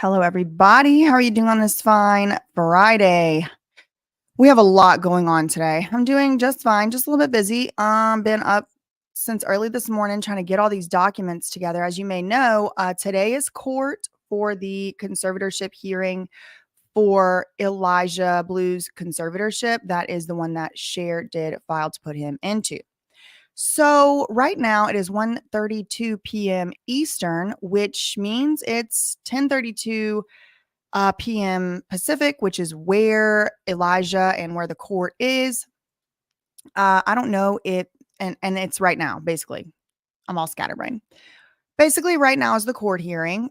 Hello, everybody. How are you doing on this fine Friday? We have a lot going on today. I'm doing just fine, just a little bit busy. Been up since early this morning trying to get all these documents together. As you may know, today is court for the conservatorship hearing for Elijah Blue's conservatorship. That is the one that Cher did file to put him into. So right now it is 1:32 p.m. Eastern, which means it's 10:32 p.m. Pacific, which is where Elijah and where the court is. I don't know it, and it's right now. Basically, I'm all scatterbrained. Basically, right now is the court hearing.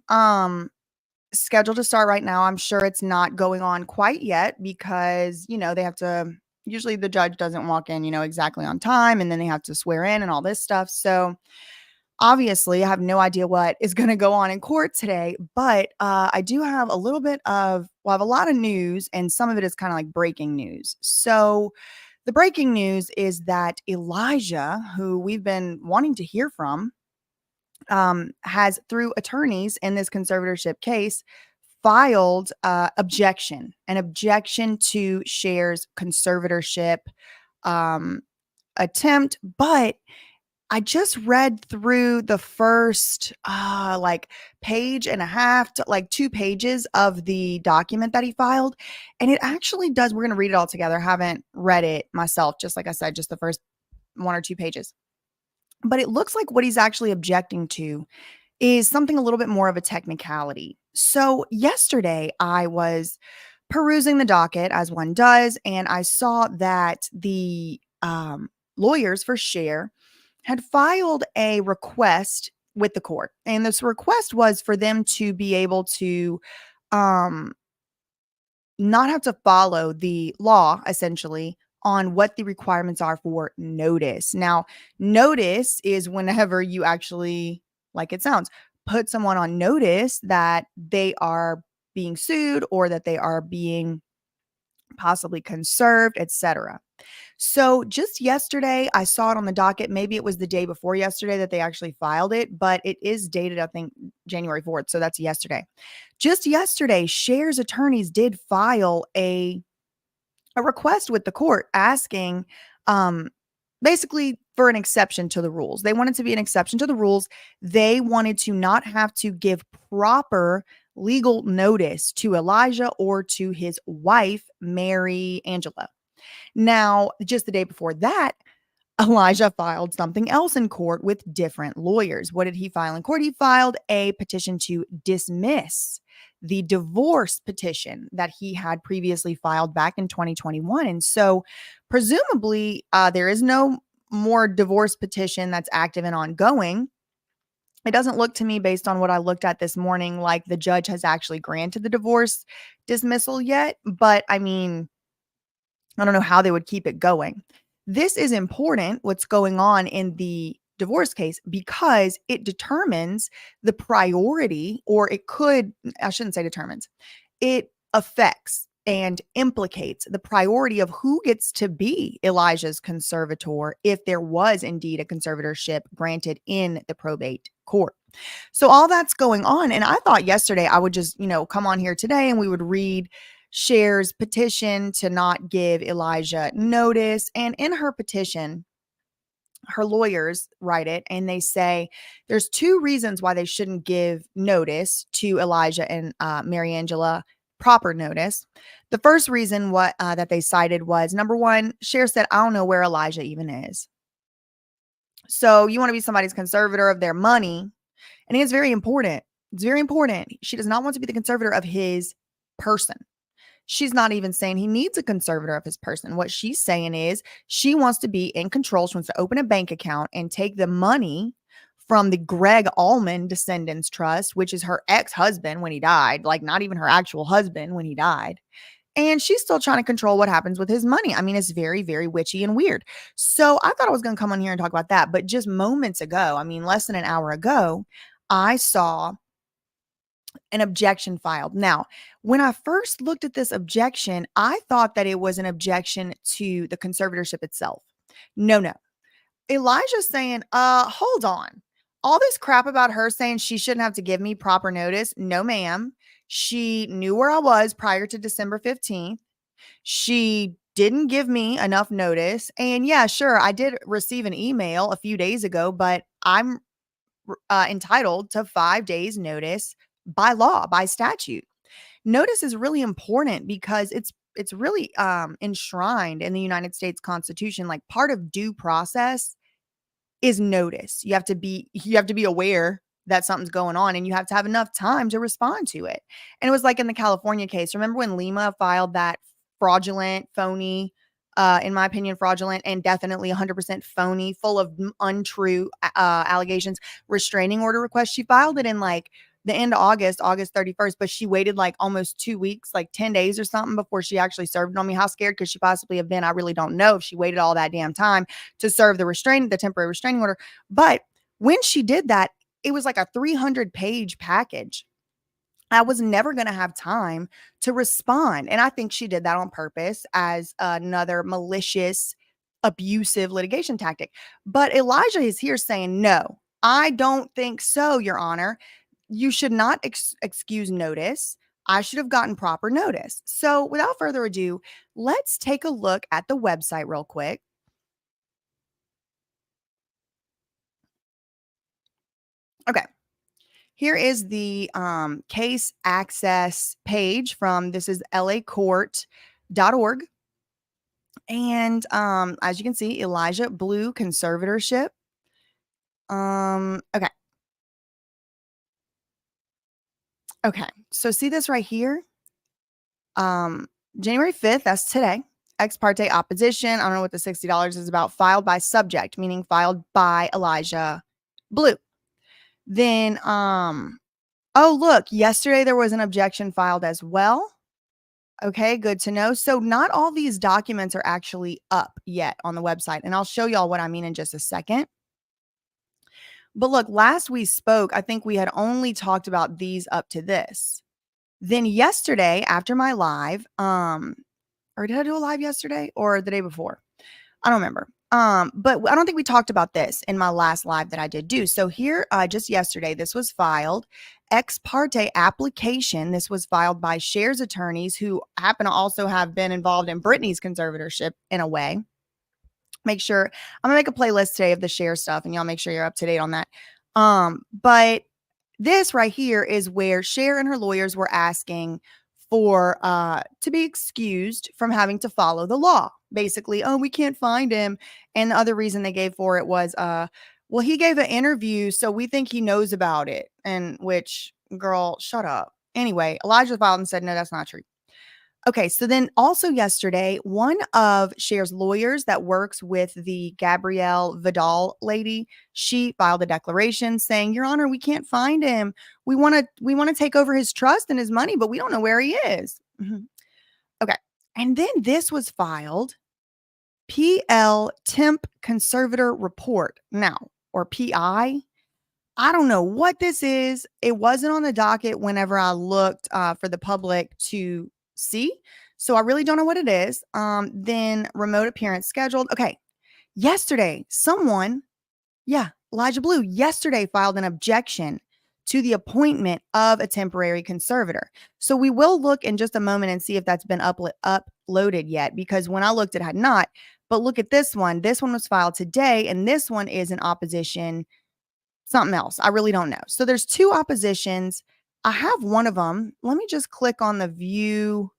Scheduled to start right now. I'm sure it's not going on quite yet because they have to. Usually, the judge doesn't walk in, exactly on time, and then they have to swear in and all this stuff. So obviously, I have no idea what is going to go on in court today, but I do have a little bit of, I have a lot of news, and some of it is kind of like breaking news. So, the breaking news is that Elijah, who we've been wanting to hear from, has, through attorneys in this conservatorship case, filed an objection to Cher's conservatorship attempt, but I just read through the first like page and a half to like 2 pages of the document that he filed. And it actually does. We're going to read it all together. I haven't read it myself. Just like I said, just the first 1 or 2 pages. But it looks like what he's actually objecting to is something a little bit more of a technicality. So yesterday I was perusing the docket as one does, and I saw that the lawyers for Cher had filed a request with the court. And this request was for them to be able to um, not have to follow the law, essentially, on what the requirements are for notice. Now, notice is whenever you actually, like it sounds, put someone on notice that they are being sued or that they are being possibly conserved, etc. So just yesterday, I saw it on the docket. Maybe it was the day before yesterday that they actually filed it, but it is dated, I think, January 4th. So that's yesterday. Just yesterday, Cher's attorneys did file a request with the court asking basically for an exception to the rules. They wanted to be an exception to the rules. They wanted to not have to give proper legal notice to Elijah or to his wife, Mary Angela. Now, just the day before that, Elijah filed something else in court with different lawyers. What did he file in court? He filed a petition to dismiss the divorce petition that he had previously filed back in 2021. And so, presumably, there is no more divorce petition that's active and ongoing. It doesn't look to me, based on what I looked at this morning, like the judge has actually granted the divorce dismissal yet. But I mean, I don't know how they would keep it going. This is important, what's going on in the divorce case, because it determines the priority, or it could, I shouldn't say determines, it affects and implicates the priority of who gets to be Elijah's conservator if there was indeed a conservatorship granted in the probate court. So all that's going on. And I thought yesterday I would just, come on here today and we would read Cher's petition to not give Elijah notice. And in her petition, her lawyers write it and they say there's 2 reasons why they shouldn't give notice to Elijah and Mary Angela, proper notice. The first reason that they cited was, number 1, Cher said, I don't know where Elijah even is. So you want to be somebody's conservator of their money. And it's very important. It's very important. She does not want to be the conservator of his person. She's not even saying he needs a conservator of his person. What she's saying is she wants to be in control. She wants to open a bank account and take the money from the Greg Allman Descendants Trust, which is her ex-husband when he died, like not even her actual husband when he died. And she's still trying to control what happens with his money. I mean, it's very, very witchy and weird. So I thought I was going to come on here and talk about that. But just moments ago, I mean, less than an hour ago, I saw an objection filed. Now, when I first looked at this objection, I thought that it was an objection to the conservatorship itself. No. Elijah's saying, hold on. All this crap about her saying she shouldn't have to give me proper notice. No, ma'am. She knew where I was prior to December 15th. She didn't give me enough notice. And yeah, sure, I did receive an email a few days ago, but I'm entitled to 5 days notice by law, by statute. Notice is really important because it's really enshrined in the United States Constitution. Like part of due process is notice. You have to be aware that something's going on and you have to have enough time to respond to it. And it was like in the California case. Remember when Lima filed that fraudulent, phony, in my opinion, fraudulent and definitely 100% phony, full of untrue allegations, restraining order request? She filed it in like the end of August, August 31st, but she waited like almost 2 weeks, like 10 days or something before she actually served on me. How scared could she possibly have been? I really don't know if she waited all that damn time to serve the temporary restraining order. But when she did that, it was like a 300-page package. I was never going to have time to respond. And I think she did that on purpose as another malicious, abusive litigation tactic. But Elijah is here saying, no, I don't think so, Your Honor. You should not excuse notice. I should have gotten proper notice. So without further ado, let's take a look at the website real quick. Okay. Here is the case access page from this is lacourt.org. And as you can see, Elijah Blue conservatorship. Okay. Okay. So see this right here? January 5th, that's today. Ex parte opposition. I don't know what the $60 is about. Filed by subject, meaning filed by Elijah Blue. Then oh, look, yesterday there was an objection filed as well. Okay, good to know. So not all these documents are actually up yet on the website, and I'll show y'all what I mean in just a second. But look, last we spoke, I think we had only talked about these up to this. Then yesterday, after my live, or did I do a live yesterday or the day before? I don't remember. But I don't think we talked about this in my last live that I did do. So here, just yesterday, this was filed. Ex parte application. This was filed by Cher's attorneys who happen to also have been involved in Brittany's conservatorship in a way. Make sure I'm gonna make a playlist today of the Cher stuff, and y'all make sure you're up to date on that. But this right here is where Cher and her lawyers were asking for to be excused from having to follow the law. Basically, oh, we can't find him. And the other reason they gave for it was well, he gave an interview, so we think he knows about it. And which, girl, shut up. Anyway, Elijah filed and said, no, that's not true. Okay, so then also yesterday, one of Cher's lawyers that works with the Gabrielle Vidal lady, she filed a declaration saying, Your Honor, we can't find him. We want to take over his trust and his money, but we don't know where he is. Okay. And then this was filed, PL Temp Conservator Report. Now, or PI. I don't know what this is. It wasn't on the docket whenever I looked for the public to see. So I really don't know what it is. Then remote appearance scheduled. Okay. Yesterday, someone, Elijah Blue, yesterday filed an objection to the appointment of a temporary conservator. So we will look in just a moment and see if that's been uploaded yet, because when I looked, it had not. But look at this one. This one was filed today, and this one is in opposition something else. I really don't know. So there's two oppositions. I have one of them. Let me just click on the view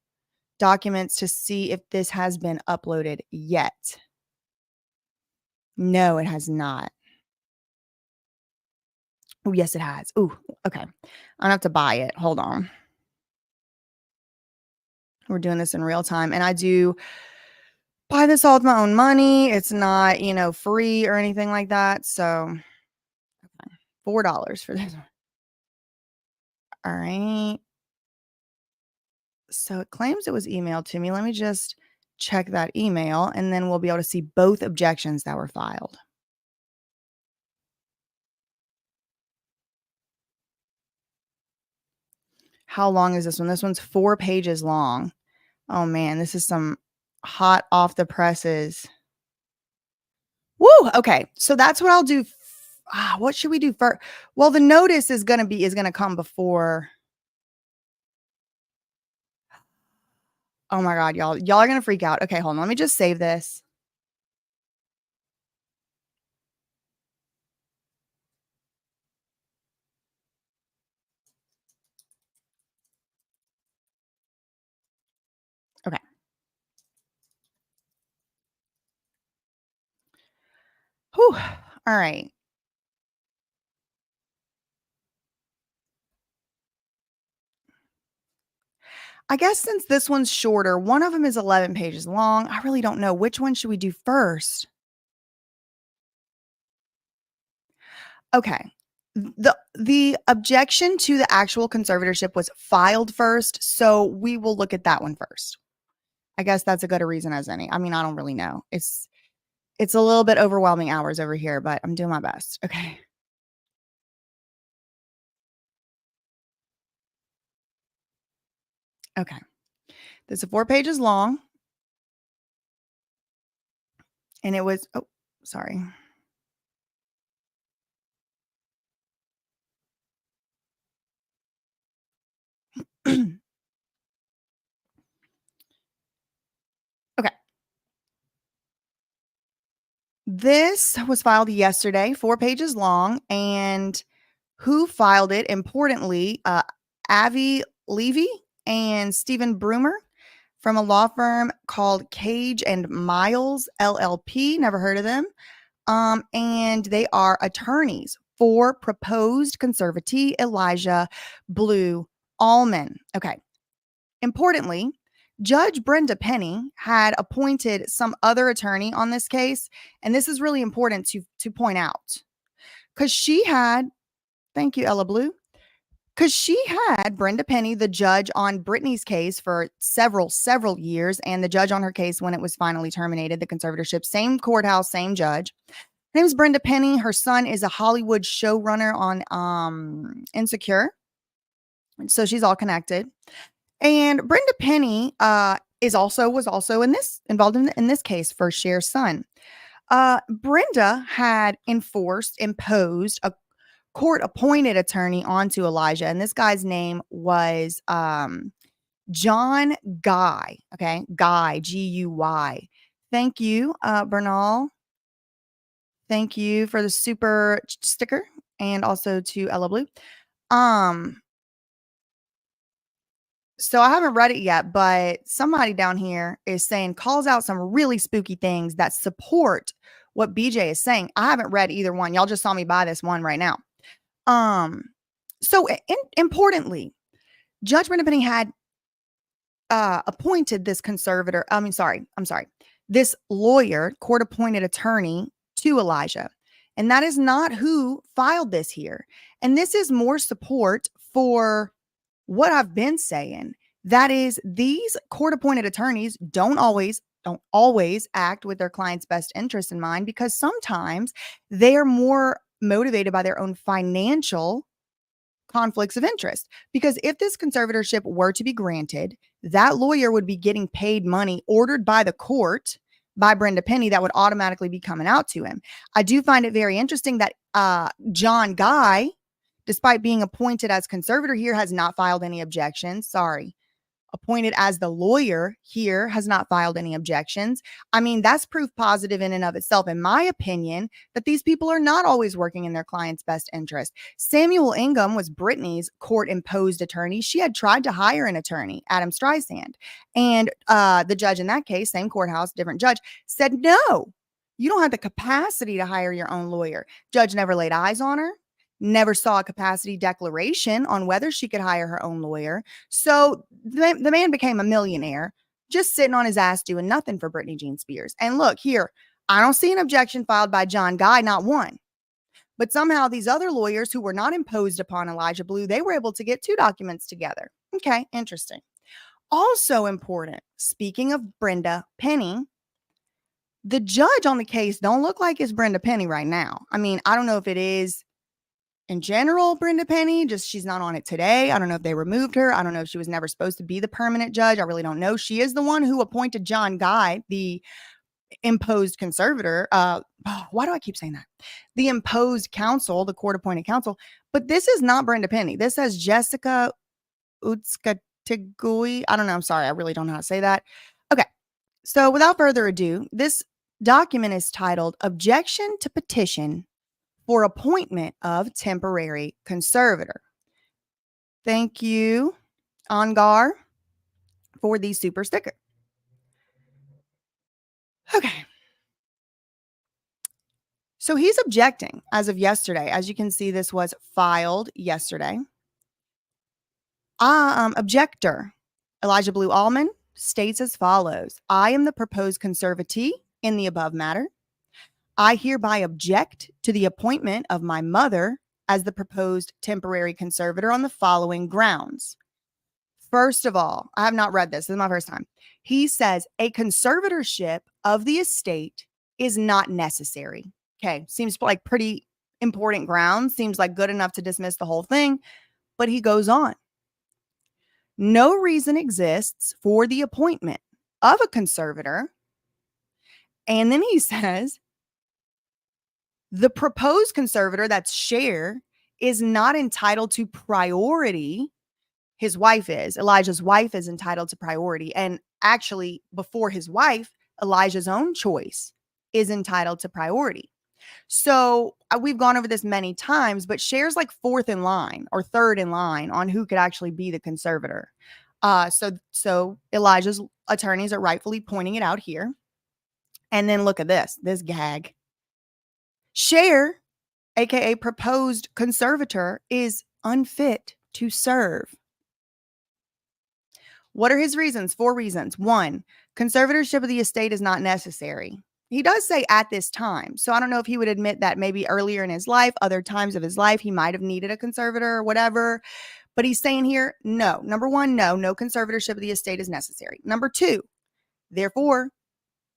documents to see if this has been uploaded yet. No, it has not. Oh, yes, it has. Oh, okay. I don't have to buy it. Hold on. We're doing this in real time. And I do buy this all with my own money. It's not, free or anything like that. So, okay. $4 for this one. All right. So it claims it was emailed to me. Let me just check that email, and then we'll be able to see both objections that were filed. How long is this one? This one's 4 pages long. Oh man, this is some hot off the presses. Woo! Okay, so that's what I'll do. What should we do first? Well, the notice is gonna come before. Oh my God, y'all. Y'all are going to freak out. Okay, hold on. Let me just save this. Okay. Whew. All right. I guess since this one's shorter, one of them is 11 pages long. I really don't know. Which one should we do first? Okay. The objection to the actual conservatorship was filed first, so we will look at that one first. I guess that's a good a reason as any. I mean, I don't really know. It's a little bit overwhelming hours over here, but I'm doing my best. Okay. Okay. This is 4 pages long, and it was oh, sorry. Okay. This was filed yesterday, 4 pages long, and who filed it, importantly, Avi Levy and Stephen Broomer from a law firm called Cage and Miles LLP. Never heard of them. And they are attorneys for proposed conservatee Elijah Blue Allman. Okay. Importantly, Judge Brenda Penny had appointed some other attorney on this case, and this is really important to point out because she had, thank you, Ella Blue, because she had Brenda Penny, the judge on Brittany's case for several years, and the judge on her case when it was finally terminated, the conservatorship, same courthouse, same judge. Her name is Brenda Penny. Her son is a Hollywood showrunner on Insecure, so she's all connected. And Brenda Penny was also involved in this case for Cher's son. Brenda had imposed a court-appointed attorney onto Elijah, and this guy's name was John Guy. Okay, Guy, Guy. Thank you, Bernal. Thank you for the super sticker, and also to Ella Blue. So I haven't read it yet, but somebody down here is saying calls out some really spooky things that support what BJ is saying. I haven't read either one. Y'all just saw me buy this one right now. So importantly, Judge Brenda Penny had appointed this this lawyer, court-appointed attorney to Elijah. And that is not who filed this here. And this is more support for what I've been saying. That is, these court-appointed attorneys don't always act with their client's best interest in mind, because sometimes they are more motivated by their own financial conflicts of interest. Because if this conservatorship were to be granted, that lawyer would be getting paid money ordered by the court by Brenda Penny that would automatically be coming out to him. I do find it very interesting that John Guy, despite being appointed as conservator here, has not filed any objections. Appointed as the lawyer here has not filed any objections. I mean, that's proof positive in and of itself, in my opinion, that these people are not always working in their client's best interest. Samuel Ingham was Brittany's court-imposed attorney. She had tried to hire an attorney, Adam Streisand, and the judge in that case, same courthouse, different judge, said, no, you don't have the capacity to hire your own lawyer. Judge never laid eyes on her. Never saw a capacity declaration on whether she could hire her own lawyer. So the man became a millionaire just sitting on his ass doing nothing for Brittany Jean Spears. And look here, I don't see an objection filed by John Guy, not one. But somehow these other lawyers who were not imposed upon Elijah Blue, they were able to get 2 documents together. Okay, interesting. Also important, speaking of Brenda Penny, the judge on the case don't look like it's Brenda Penny right now. I mean, I don't know if it is in general, Brenda Penny, just she's not on it today. I don't know if they removed her. I don't know if she was never supposed to be the permanent judge. I really don't know. She is the one who appointed John Guy, the imposed conservator. Why do I keep saying that? The imposed counsel, the court-appointed counsel. But this is not Brenda Penny. This has Jessica Utska Tigui. I don't know. I'm sorry. I really don't know how to say that. Okay. So without further ado, this document is titled Objection to Petition for Appointment of Temporary Conservator. Thank you, Ongar, for the super sticker. Okay. So he's objecting as of yesterday. As you can see, this was filed yesterday. Objector Elijah Blue Allman states as follows: I am the proposed conservatee in the above matter. I hereby object to the appointment of my mother as the proposed temporary conservator on the following grounds. First of all, I have not read this. This is my first time. He says a conservatorship of the estate is not necessary. Okay, seems like pretty important grounds. Seems like good enough to dismiss the whole thing. But he goes on. No reason exists for the appointment of a conservator. And then he says the proposed conservator, that's Cher, is not entitled to priority. His wife is. Elijah's wife is entitled to priority. And actually, before his wife, Elijah's own choice is entitled to priority. So we've gone over this many times, but Cher's like fourth in line or third in line on who could actually be the conservator. So Elijah's attorneys are rightfully pointing it out here. And then look at this gag. Cher, aka proposed conservator, is unfit to serve. What are his reasons? 4 reasons. 1, conservatorship of the estate is not necessary. He does say at this time. So I don't know if he would admit that maybe earlier in his life, other times of his life, he might have needed a conservator or whatever. But he's saying here, no. Number 1, no conservatorship of the estate is necessary. Number 2, therefore,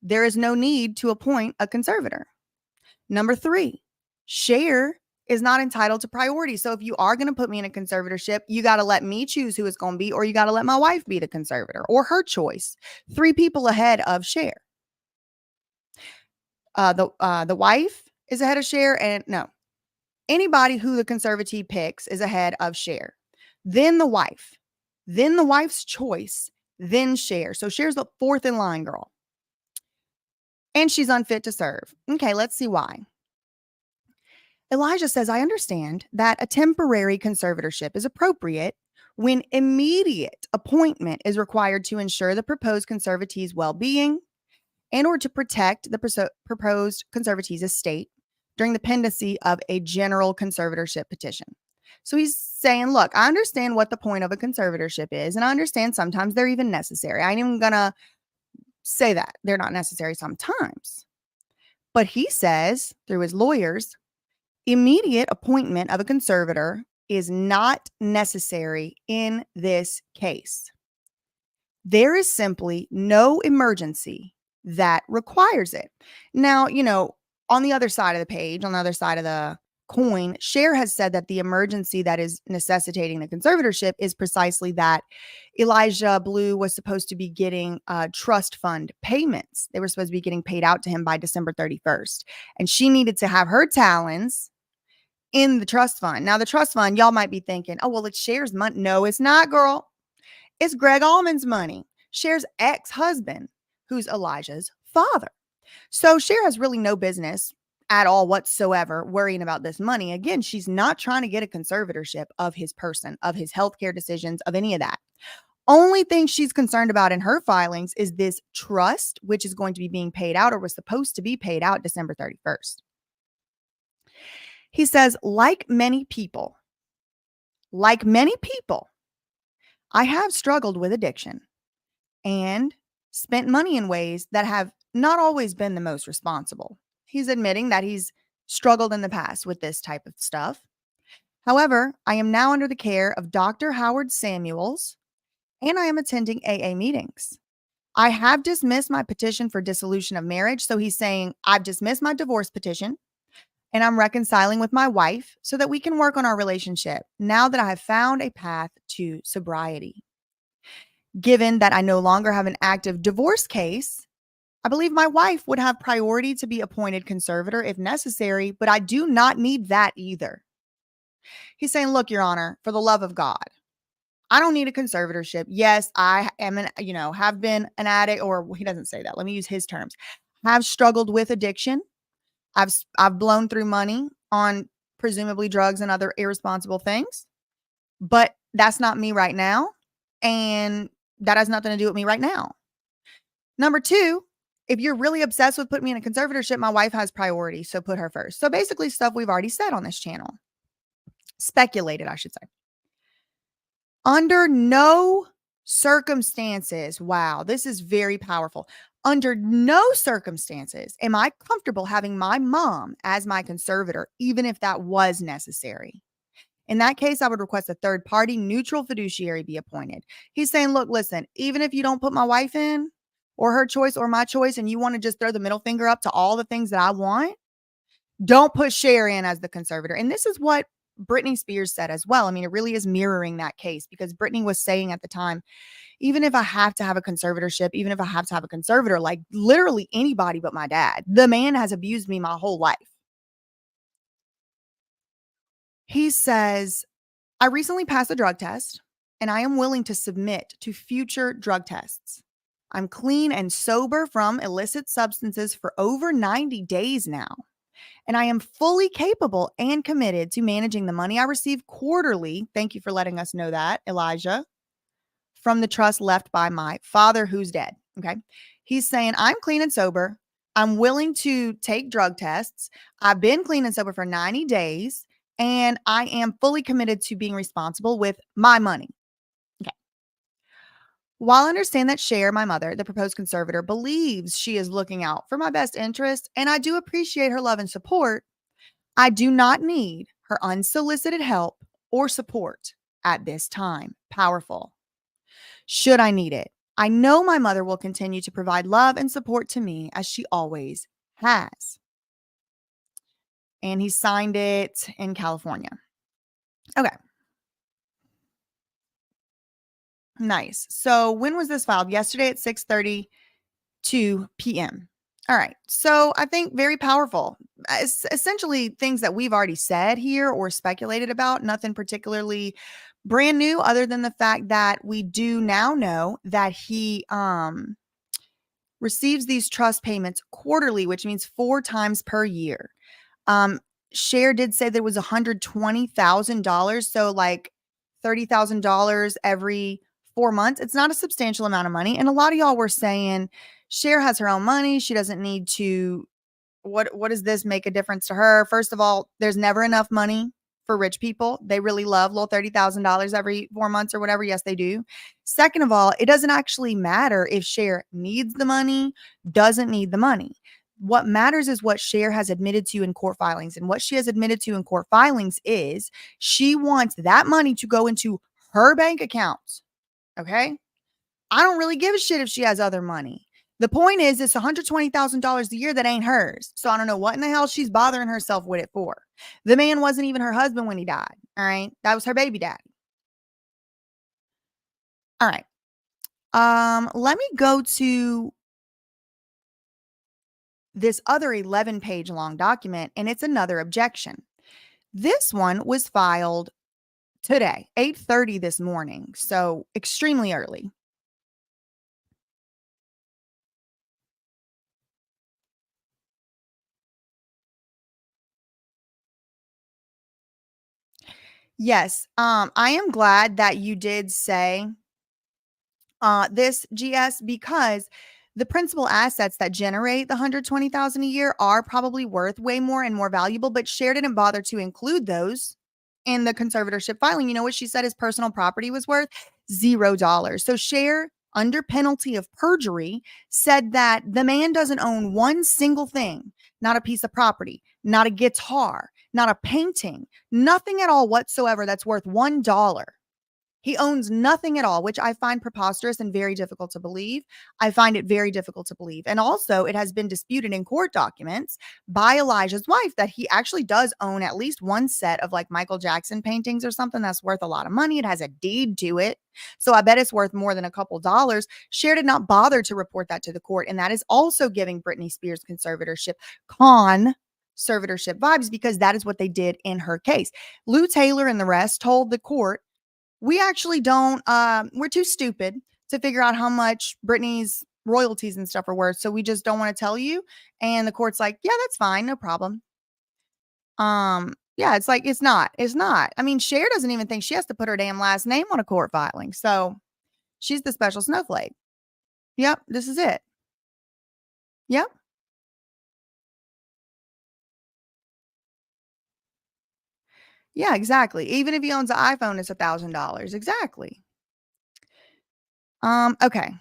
there is no need to appoint a conservator. Number 3, Cher is not entitled to priority. So if you are going to put me in a conservatorship, you got to let me choose who it's going to be, or you got to let my wife be the conservator or her choice. 3 people ahead of Cher. The wife is ahead of Cher, and no, anybody who the conservatee picks is ahead of Cher. Then the wife, then the wife's choice, then Cher. So Cher's the fourth in line, girl. And she's unfit to serve. Okay, let's see why. Elijah says, I understand that a temporary conservatorship is appropriate when immediate appointment is required to ensure the proposed conservatee's well-being and or to protect the proposed conservatee's estate during the pendency of a general conservatorship petition. So he's saying, look, I understand what the point of a conservatorship is, and I understand sometimes they're even necessary. I ain't even gonna say that they're not necessary sometimes. But he says, through his lawyers, immediate appointment of a conservator is not necessary in this case. There is simply no emergency that requires it. Now, on the other side of the page, on the other side of the coin, Cher has said that the emergency that is necessitating the conservatorship is precisely that Elijah Blue was supposed to be getting trust fund payments. They were supposed to be getting paid out to him by December 31st. And she needed to have her talons in the trust fund. Now, the trust fund, y'all might be thinking, oh, well, it's Cher's money. No, it's not, girl. It's Greg Allman's money. Cher's ex-husband, who's Elijah's father. So Cher has really no business at all whatsoever worrying about this money. Again, she's not trying to get a conservatorship of his person, of his healthcare decisions, of any of that. Only thing she's concerned about in her filings is this trust, which is going to be being paid out, or was supposed to be paid out December 31st. He says, like many people, I have struggled with addiction and spent money in ways that have not always been the most responsible. He's admitting that he's struggled in the past with this type of stuff. However, I am now under the care of Dr. Howard Samuels, and I am attending AA meetings. I have dismissed my petition for dissolution of marriage. So he's saying, I've dismissed my divorce petition, and I'm reconciling with my wife so that we can work on our relationship now that I have found a path to sobriety. Given that I no longer have an active divorce case, I believe my wife would have priority to be appointed conservator if necessary, but I do not need that either. He's saying, look, Your Honor, for the love of God, I don't need a conservatorship. Yes, I am have been an addict, or he doesn't say that. Let me use his terms. Have struggled with addiction. I've blown through money on presumably drugs and other irresponsible things, but that's not me right now, and that has nothing to do with me right now. Number 2, if you're really obsessed with putting me in a conservatorship, my wife has priority, so put her first. So basically stuff we've already said on this channel. Speculated, I should say. Under no circumstances, wow, this is very powerful. Under no circumstances am I comfortable having my mom as my conservator, even if that was necessary. In that case, I would request a third party neutral fiduciary be appointed. He's saying, look, listen, even if you don't put my wife in, or her choice or my choice, and you want to just throw the middle finger up to all the things that I want, don't put Cher in as the conservator. And this is what Britney Spears said as well. I mean, it really is mirroring that case, because Britney was saying at the time, even if I have to have a conservatorship, even if I have to have a conservator, like literally anybody but my dad, the man has abused me my whole life. He says, I recently passed a drug test and I am willing to submit to future drug tests. I'm clean and sober from illicit substances for over 90 days now. And I am fully capable and committed to managing the money I receive quarterly. Thank you for letting us know that, Elijah, from the trust left by my father, who's dead. Okay. He's saying, I'm clean and sober. I'm willing to take drug tests. I've been clean and sober for 90 days, and I am fully committed to being responsible with my money. Okay. While I understand that Cher, my mother, the proposed conservator, believes she is looking out for my best interest, and I do appreciate her love and support, I do not need her unsolicited help or support at this time. Powerful. Should I need it, I know my mother will continue to provide love and support to me as she always has. And he signed it in California. Okay. Nice. So when was this filed? Yesterday at 6:32 p.m. All right. So I think very powerful. Essentially things that we've already said here or speculated about, nothing particularly brand new other than the fact that we do now know that he receives these trust payments quarterly, which means 4 times per year. Cher did say there was $120,000, so like $30,000 every 4 months. It's not a substantial amount of money. And a lot of y'all were saying Cher has her own money. She doesn't need to. What does this make a difference to her? First of all, there's never enough money for rich people. They really love little $30,000 every 4 months or whatever. Yes, they do. Second of all, it doesn't actually matter if Cher needs the money, doesn't need the money. What matters is what Cher has admitted to in court filings. And what she has admitted to in court filings is she wants that money to go into her bank accounts. Okay? I don't really give a shit if she has other money. The point is, it's $120,000 a year that ain't hers. So I don't know what in the hell she's bothering herself with it for. The man wasn't even her husband when he died. All right. That was her baby daddy. All right. Let me go to this other 11-page long document, and it's another objection. This one was filed today, 8:30 this morning. So extremely early. Yes. I am glad that you did say this, GS, because the principal assets that generate the $120,000 a year are probably worth way more and more valuable, but Cher didn't bother to include those in the conservatorship filing. You know what she said his personal property was worth? $0. So Cher, under penalty of perjury, said that the man doesn't own one single thing, not a piece of property, not a guitar, not a painting, nothing at all whatsoever that's worth $1. He owns nothing at all, which I find preposterous and very difficult to believe. I find it very difficult to believe. And also, it has been disputed in court documents by Elijah's wife that he actually does own at least one set of like Michael Jackson paintings or something that's worth a lot of money. It has a deed to it. So I bet it's worth more than a couple dollars. Cher did not bother to report that to the court. And that is also giving Britney Spears conservatorship vibes, because that is what they did in her case. Lou Taylor and the rest told the court We actually don't, we're too stupid to figure out how much Britney's royalties and stuff are worth. So we just don't want to tell you. And the court's like, yeah, that's fine. No problem. Yeah, it's like, it's not. It's not. I mean, Cher doesn't even think she has to put her damn last name on a court filing. So she's the special snowflake. Yep, this is it. Yep. Yeah, exactly. Even if he owns an iPhone, it's $1,000. Exactly. Okay.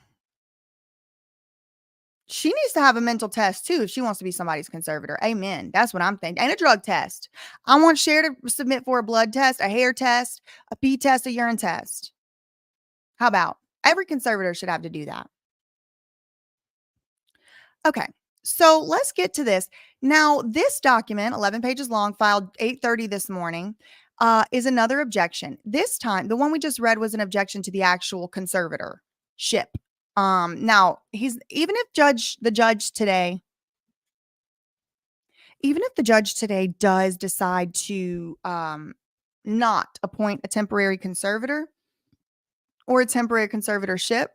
She needs to have a mental test too if she wants to be somebody's conservator. Amen. That's what I'm thinking. And a drug test. I want Cher to submit for a blood test, a hair test, a pee test, a urine test. How about? Every conservator should have to do that. Okay. So let's get to this. Now, this document, 11 pages long, filed 8:30 this morning, is another objection. This time, the one we just read was an objection to the actual conservatorship. Now he's even if the judge today does decide to not appoint a temporary conservator or a temporary conservatorship,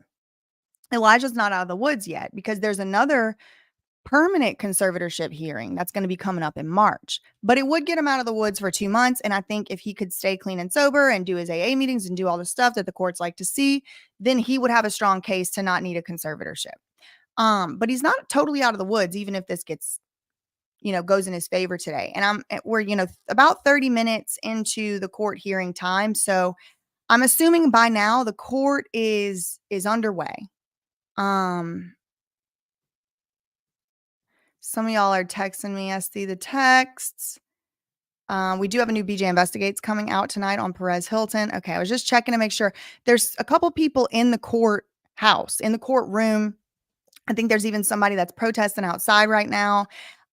Elijah's not out of the woods yet because there's another permanent conservatorship hearing that's going to be coming up in March. But it would get him out of the woods for 2 months. And I think if he could stay clean and sober and do his AA meetings and do all the stuff that the courts like to see, then he would have a strong case to not need a conservatorship. But he's not totally out of the woods, even if this gets, goes in his favor today. And we're, about 30 minutes into the court hearing time. So I'm assuming by now the court is underway. Some of y'all are texting me. I see the texts. We do have a new BJ Investigates coming out tonight on Perez Hilton. Okay, I was just checking to make sure. There's a couple people in the courthouse, in the courtroom. I think there's even somebody that's protesting outside right now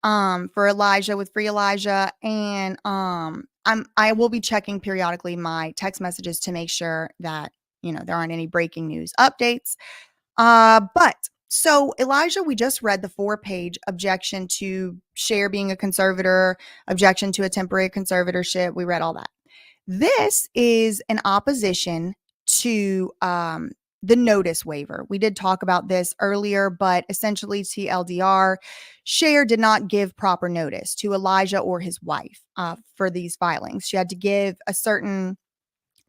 for Elijah, with Free Elijah. And I will be checking periodically my text messages to make sure that, there aren't any breaking news updates. So Elijah, we just read the 4-page objection to Cher being a conservator, objection to a temporary conservatorship. We read all that. This is an opposition to the notice waiver. We did talk about this earlier, but essentially TLDR, Cher did not give proper notice to Elijah or his wife for these filings. She had to give a certain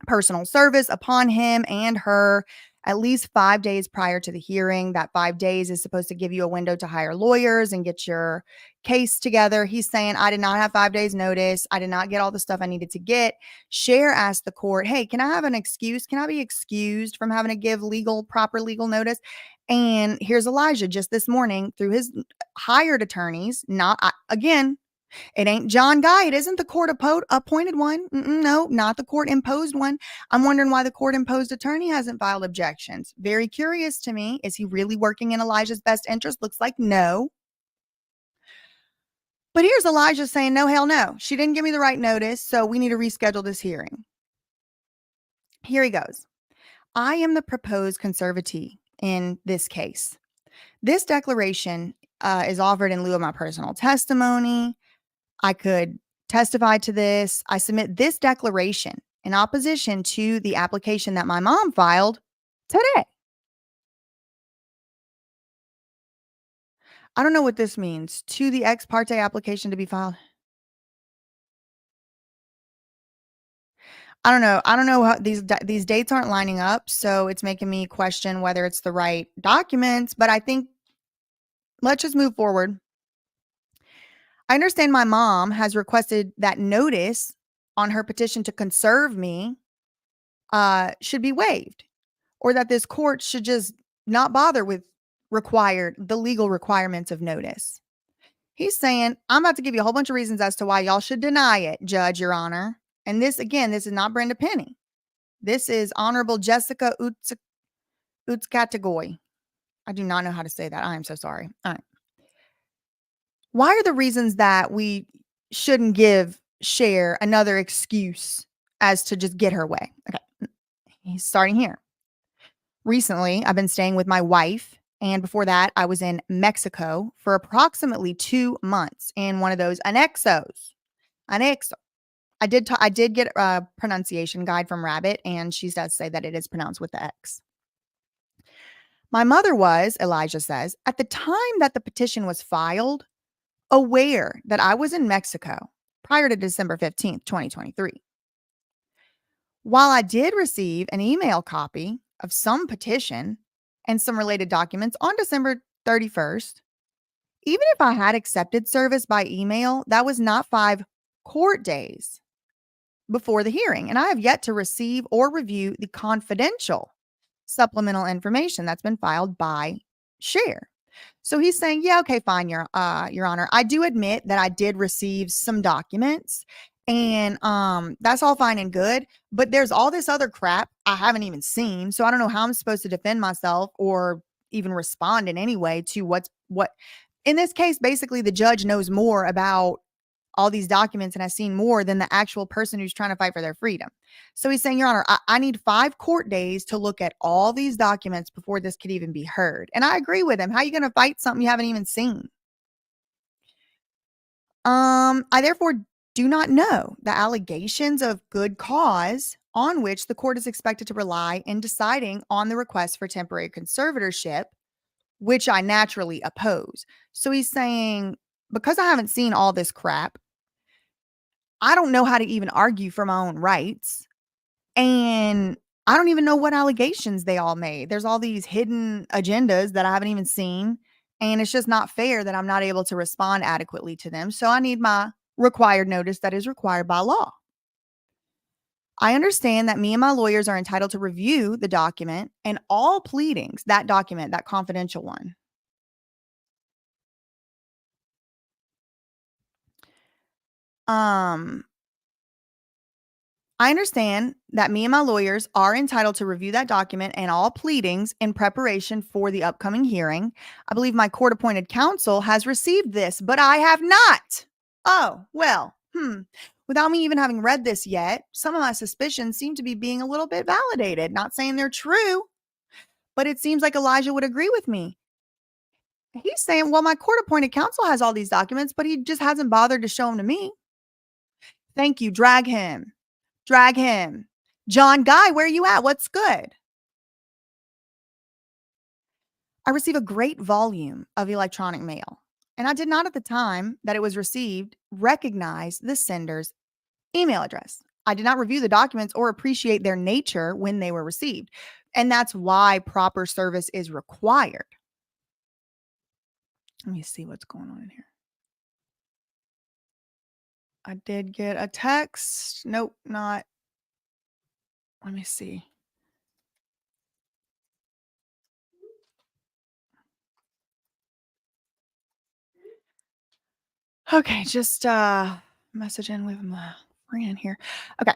personal service upon him and her at least 5 days prior to the hearing. That 5 days is supposed to give you a window to hire lawyers and get your case together. He's saying, I did not have 5 days notice. I did not get all the stuff I needed to get. Cher asked the court, hey, can I have an excuse? Can I be excused from having to give proper legal notice? And here's Elijah just this morning through his hired attorneys, again, it ain't John Guy. It isn't the court appointed one. No, not the court imposed one. I'm wondering why the court imposed attorney hasn't filed objections. Very curious to me. Is he really working in Elijah's best interest? Looks like no. But here's Elijah saying, no, hell no. She didn't give me the right notice, so we need to reschedule this hearing. Here he goes. I am the proposed conservatee in this case. This declaration is offered in lieu of my personal testimony. I could testify to this. I submit this declaration in opposition to the application that my mom filed today. I don't know what this means. To the ex parte application to be filed. I don't know. I don't know how these dates aren't lining up, so it's making me question whether it's the right documents, but I think let's just move forward. I understand my mom has requested that notice on her petition to conserve me should be waived, or that this court should just not bother with the legal requirements of notice. He's saying, I'm about to give you a whole bunch of reasons as to why y'all should deny it, Judge, Your Honor. And this, again, this is not Brenda Penny. This is Honorable Jessica Utskatagoy. I do not know how to say that. I am so sorry. All right. Why are the reasons that we shouldn't give Cher another excuse as to just get her way? Okay. He's starting here. Recently, I've been staying with my wife, and before that, I was in Mexico for approximately 2 months in one of those anexo. I did get a pronunciation guide from Rabbit, and she does say that it is pronounced with the X. My mother was, Elijah says, at the time that the petition was filed, aware that I was in Mexico prior to December 15th, 2023. While I did receive an email copy of some petition and some related documents on December 31st, even if I had accepted service by email, that was not 5 court days before the hearing, and I have yet to receive or review the confidential supplemental information that's been filed by Cher. So he's saying, yeah, okay, fine, Your Honor. I do admit that I did receive some documents, and that's all fine and good. But there's all this other crap I haven't even seen, so I don't know how I'm supposed to defend myself or even respond in any way to what. In this case, basically, the judge knows more about all these documents and has seen more than the actual person who's trying to fight for their freedom. So he's saying, Your Honor, I need 5 court days to look at all these documents before this could even be heard. And I agree with him. How are you going to fight something you haven't even seen? I therefore do not know the allegations of good cause on which the court is expected to rely in deciding on the request for temporary conservatorship, which I naturally oppose. So he's saying, because I haven't seen all this crap, I don't know how to even argue for my own rights. And I don't even know what allegations they all made. There's all these hidden agendas that I haven't even seen. And it's just not fair that I'm not able to respond adequately to them. So I need my required notice that is required by law. I understand that me and my lawyers are entitled to review the document and all pleadings, that document, that confidential one. I understand that me and my lawyers are entitled to review that document and all pleadings in preparation for the upcoming hearing. I believe my court-appointed counsel has received this, but I have not. Oh, well, without me even having read this yet, some of my suspicions seem to be being a little bit validated. Not saying they're true, but it seems like Elijah would agree with me. He's saying, well, my court-appointed counsel has all these documents, but he just hasn't bothered to show them to me. Thank you. Drag him. Drag him. John Guy, where are you at? What's good? I receive a great volume of electronic mail, and I did not at the time that it was received recognize the sender's email address. I did not review the documents or appreciate their nature when they were received, and that's why proper service is required. Let me see what's going on in here. I did get a text. Nope, not. Let me see. Okay, just messaging with my friend here. Okay.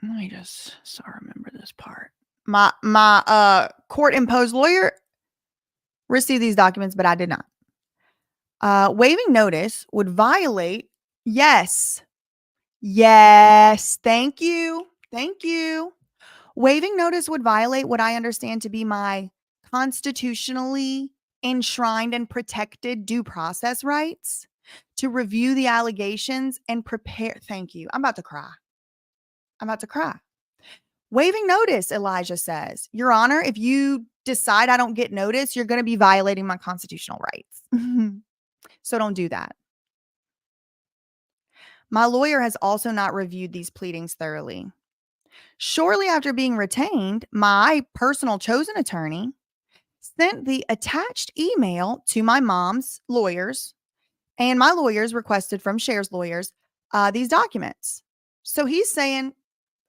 Let me just so I remember this part. My court imposed lawyer received these documents, but I did not. Waiving notice would violate. Yes. Yes. Thank you. Thank you. Waiving notice would violate what I understand to be my constitutionally enshrined and protected due process rights to review the allegations and prepare. Thank you. I'm about to cry. I'm about to cry. Waiving notice, Elijah says. Your Honor, if you decide I don't get notice, you're going to be violating my constitutional rights. So don't do that. My lawyer has also not reviewed these pleadings thoroughly. Shortly after being retained, my personal chosen attorney sent the attached email to my mom's lawyers, and my lawyers requested from Cher's lawyers these documents. So he's saying,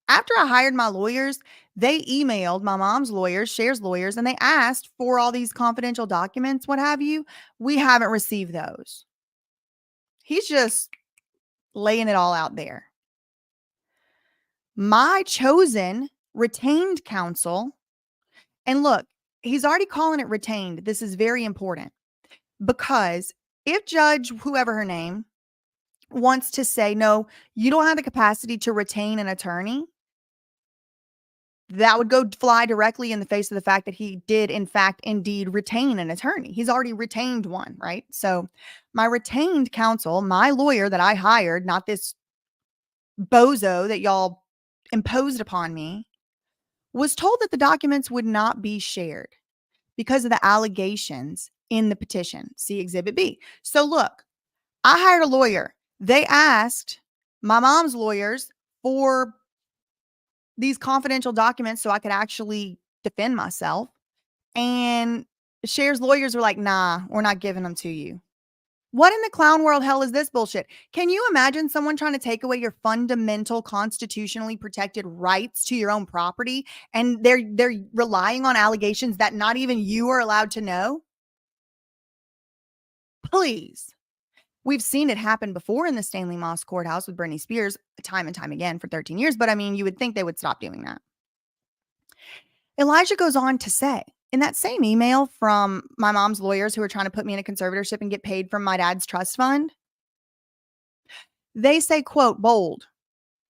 after I hired my lawyers, they emailed my mom's lawyers, Cher's lawyers, and they asked for all these confidential documents, what have you. We haven't received those. He's just laying it all out there. My chosen retained counsel, and look, he's already calling it retained. This is very important because if Judge, whoever her name, wants to say, no, you don't have the capacity to retain an attorney, that would go fly directly in the face of the fact that he did, in fact, indeed retain an attorney. He's already retained one, right? So my retained counsel, my lawyer that I hired, not this bozo that y'all imposed upon me, was told that the documents would not be shared because of the allegations in the petition. See Exhibit B. So look, I hired a lawyer. They asked my mom's lawyers for these confidential documents so I could actually defend myself. And Cher's lawyers were like, nah, we're not giving them to you. What in the clown world hell is this bullshit? Can you imagine someone trying to take away your fundamental constitutionally protected rights to your own property, and they're relying on allegations that not even you are allowed to know? Please. We've seen it happen before in the Stanley Moss courthouse with Britney Spears time and time again for 13 years, but I mean, you would think they would stop doing that. Elijah goes on to say, in that same email from my mom's lawyers who were trying to put me in a conservatorship and get paid from my dad's trust fund, they say, quote, bold,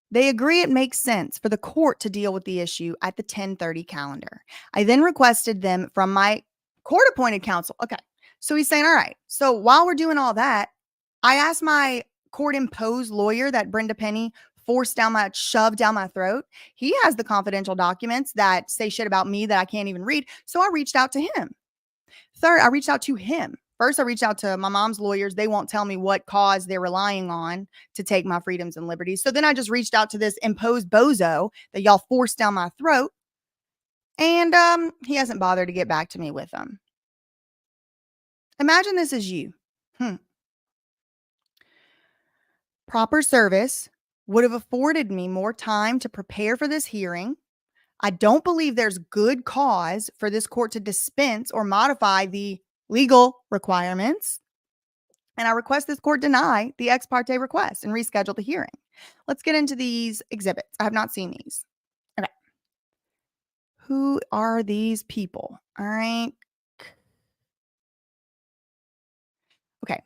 they agree it makes sense for the court to deal with the issue at the 10:30 calendar. I then requested them from my court-appointed counsel. Okay, so he's saying, all right, so while we're doing all that, I asked my court-imposed lawyer that Brenda Penny shoved down my throat. He has the confidential documents that say shit about me that I can't even read. So I reached out to him. Third, I reached out to him. First, I reached out to my mom's lawyers. They won't tell me what cause they're relying on to take my freedoms and liberties. So then I just reached out to this imposed bozo that y'all forced down my throat. And he hasn't bothered to get back to me with them. Imagine this is you. Proper service would have afforded me more time to prepare for this hearing. I don't believe there's good cause for this court to dispense or modify the legal requirements. And I request this court deny the ex parte request and reschedule the hearing. Let's get into these exhibits. I have not seen these. Okay. Who are these people? All right. Okay.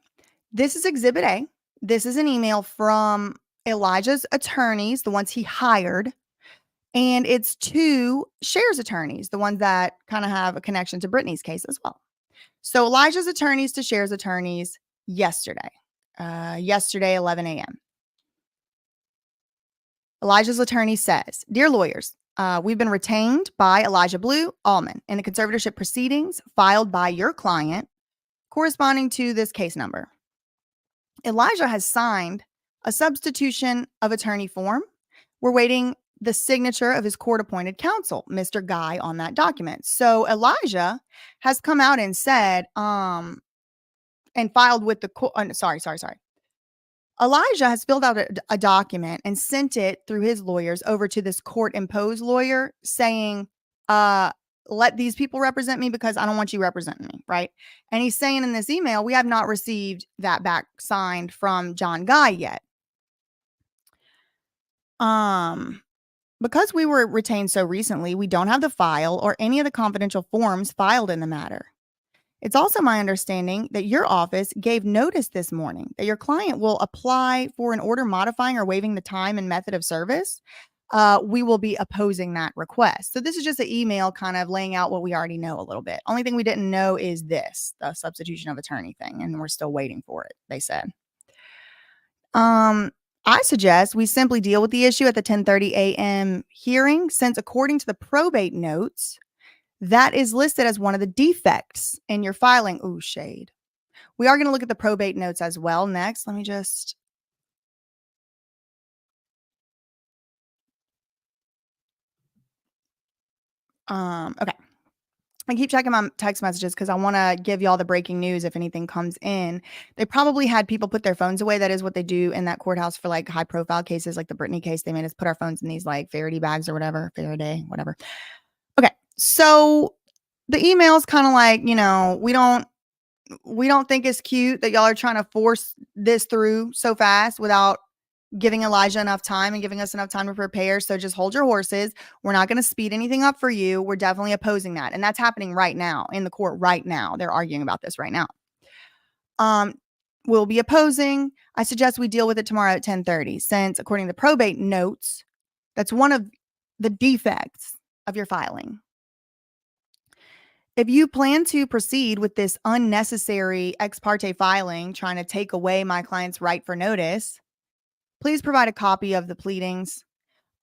This is Exhibit A. This is an email from Elijah's attorneys, the ones he hired. And it's to Cher's attorneys, the ones that kind of have a connection to Britney's case as well. So Elijah's attorneys to Cher's attorneys yesterday, 11 a.m. Elijah's attorney says, dear lawyers, we've been retained by Elijah Blue Allman in the conservatorship proceedings filed by your client corresponding to this case number. Elijah has signed a substitution of attorney form. We're waiting the signature of his court-appointed counsel, Mr. Guy, on that document. So Elijah has come out and said, and filed with the court. Sorry. Elijah has filled out a document and sent it through his lawyers over to this court-imposed lawyer saying, let these people represent me because I don't want you representing me, right? And he's saying in this email, we have not received that back signed from John Guy yet. Because we were retained so recently, we don't have the file or any of the confidential forms filed in the matter. It's also my understanding that your office gave notice this morning that your client will apply for an order modifying or waiving the time and method of service. We will be opposing that request. So this is just an email kind of laying out what we already know a little bit. Only thing we didn't know is this, the substitution of attorney thing, and we're still waiting for it, they said. I suggest we simply deal with the issue at the 10:30 a.m. hearing, since according to the probate notes, that is listed as one of the defects in your filing. Ooh, shade. We are going to look at the probate notes as well next. Let me just... okay. I keep checking my text messages because I want to give y'all the breaking news if anything comes in. They probably had people put their phones away. That is what they do in that courthouse for like high profile cases like the Britney case. They made us put our phones in these like Faraday bags or whatever. Faraday, whatever. Okay. So the email is kind of like, you know, we don't think it's cute that y'all are trying to force this through so fast without giving Elijah enough time and giving us enough time to prepare. So just hold your horses. We're not going to speed anything up for you. We're definitely opposing that. And that's happening right now in the court right now. They're arguing about this right now. We'll be opposing. I suggest we deal with it tomorrow at 10:30, since according to the probate notes, that's one of the defects of your filing. If you plan to proceed with this unnecessary ex parte filing trying to take away my client's right for notice, please provide a copy of the pleadings.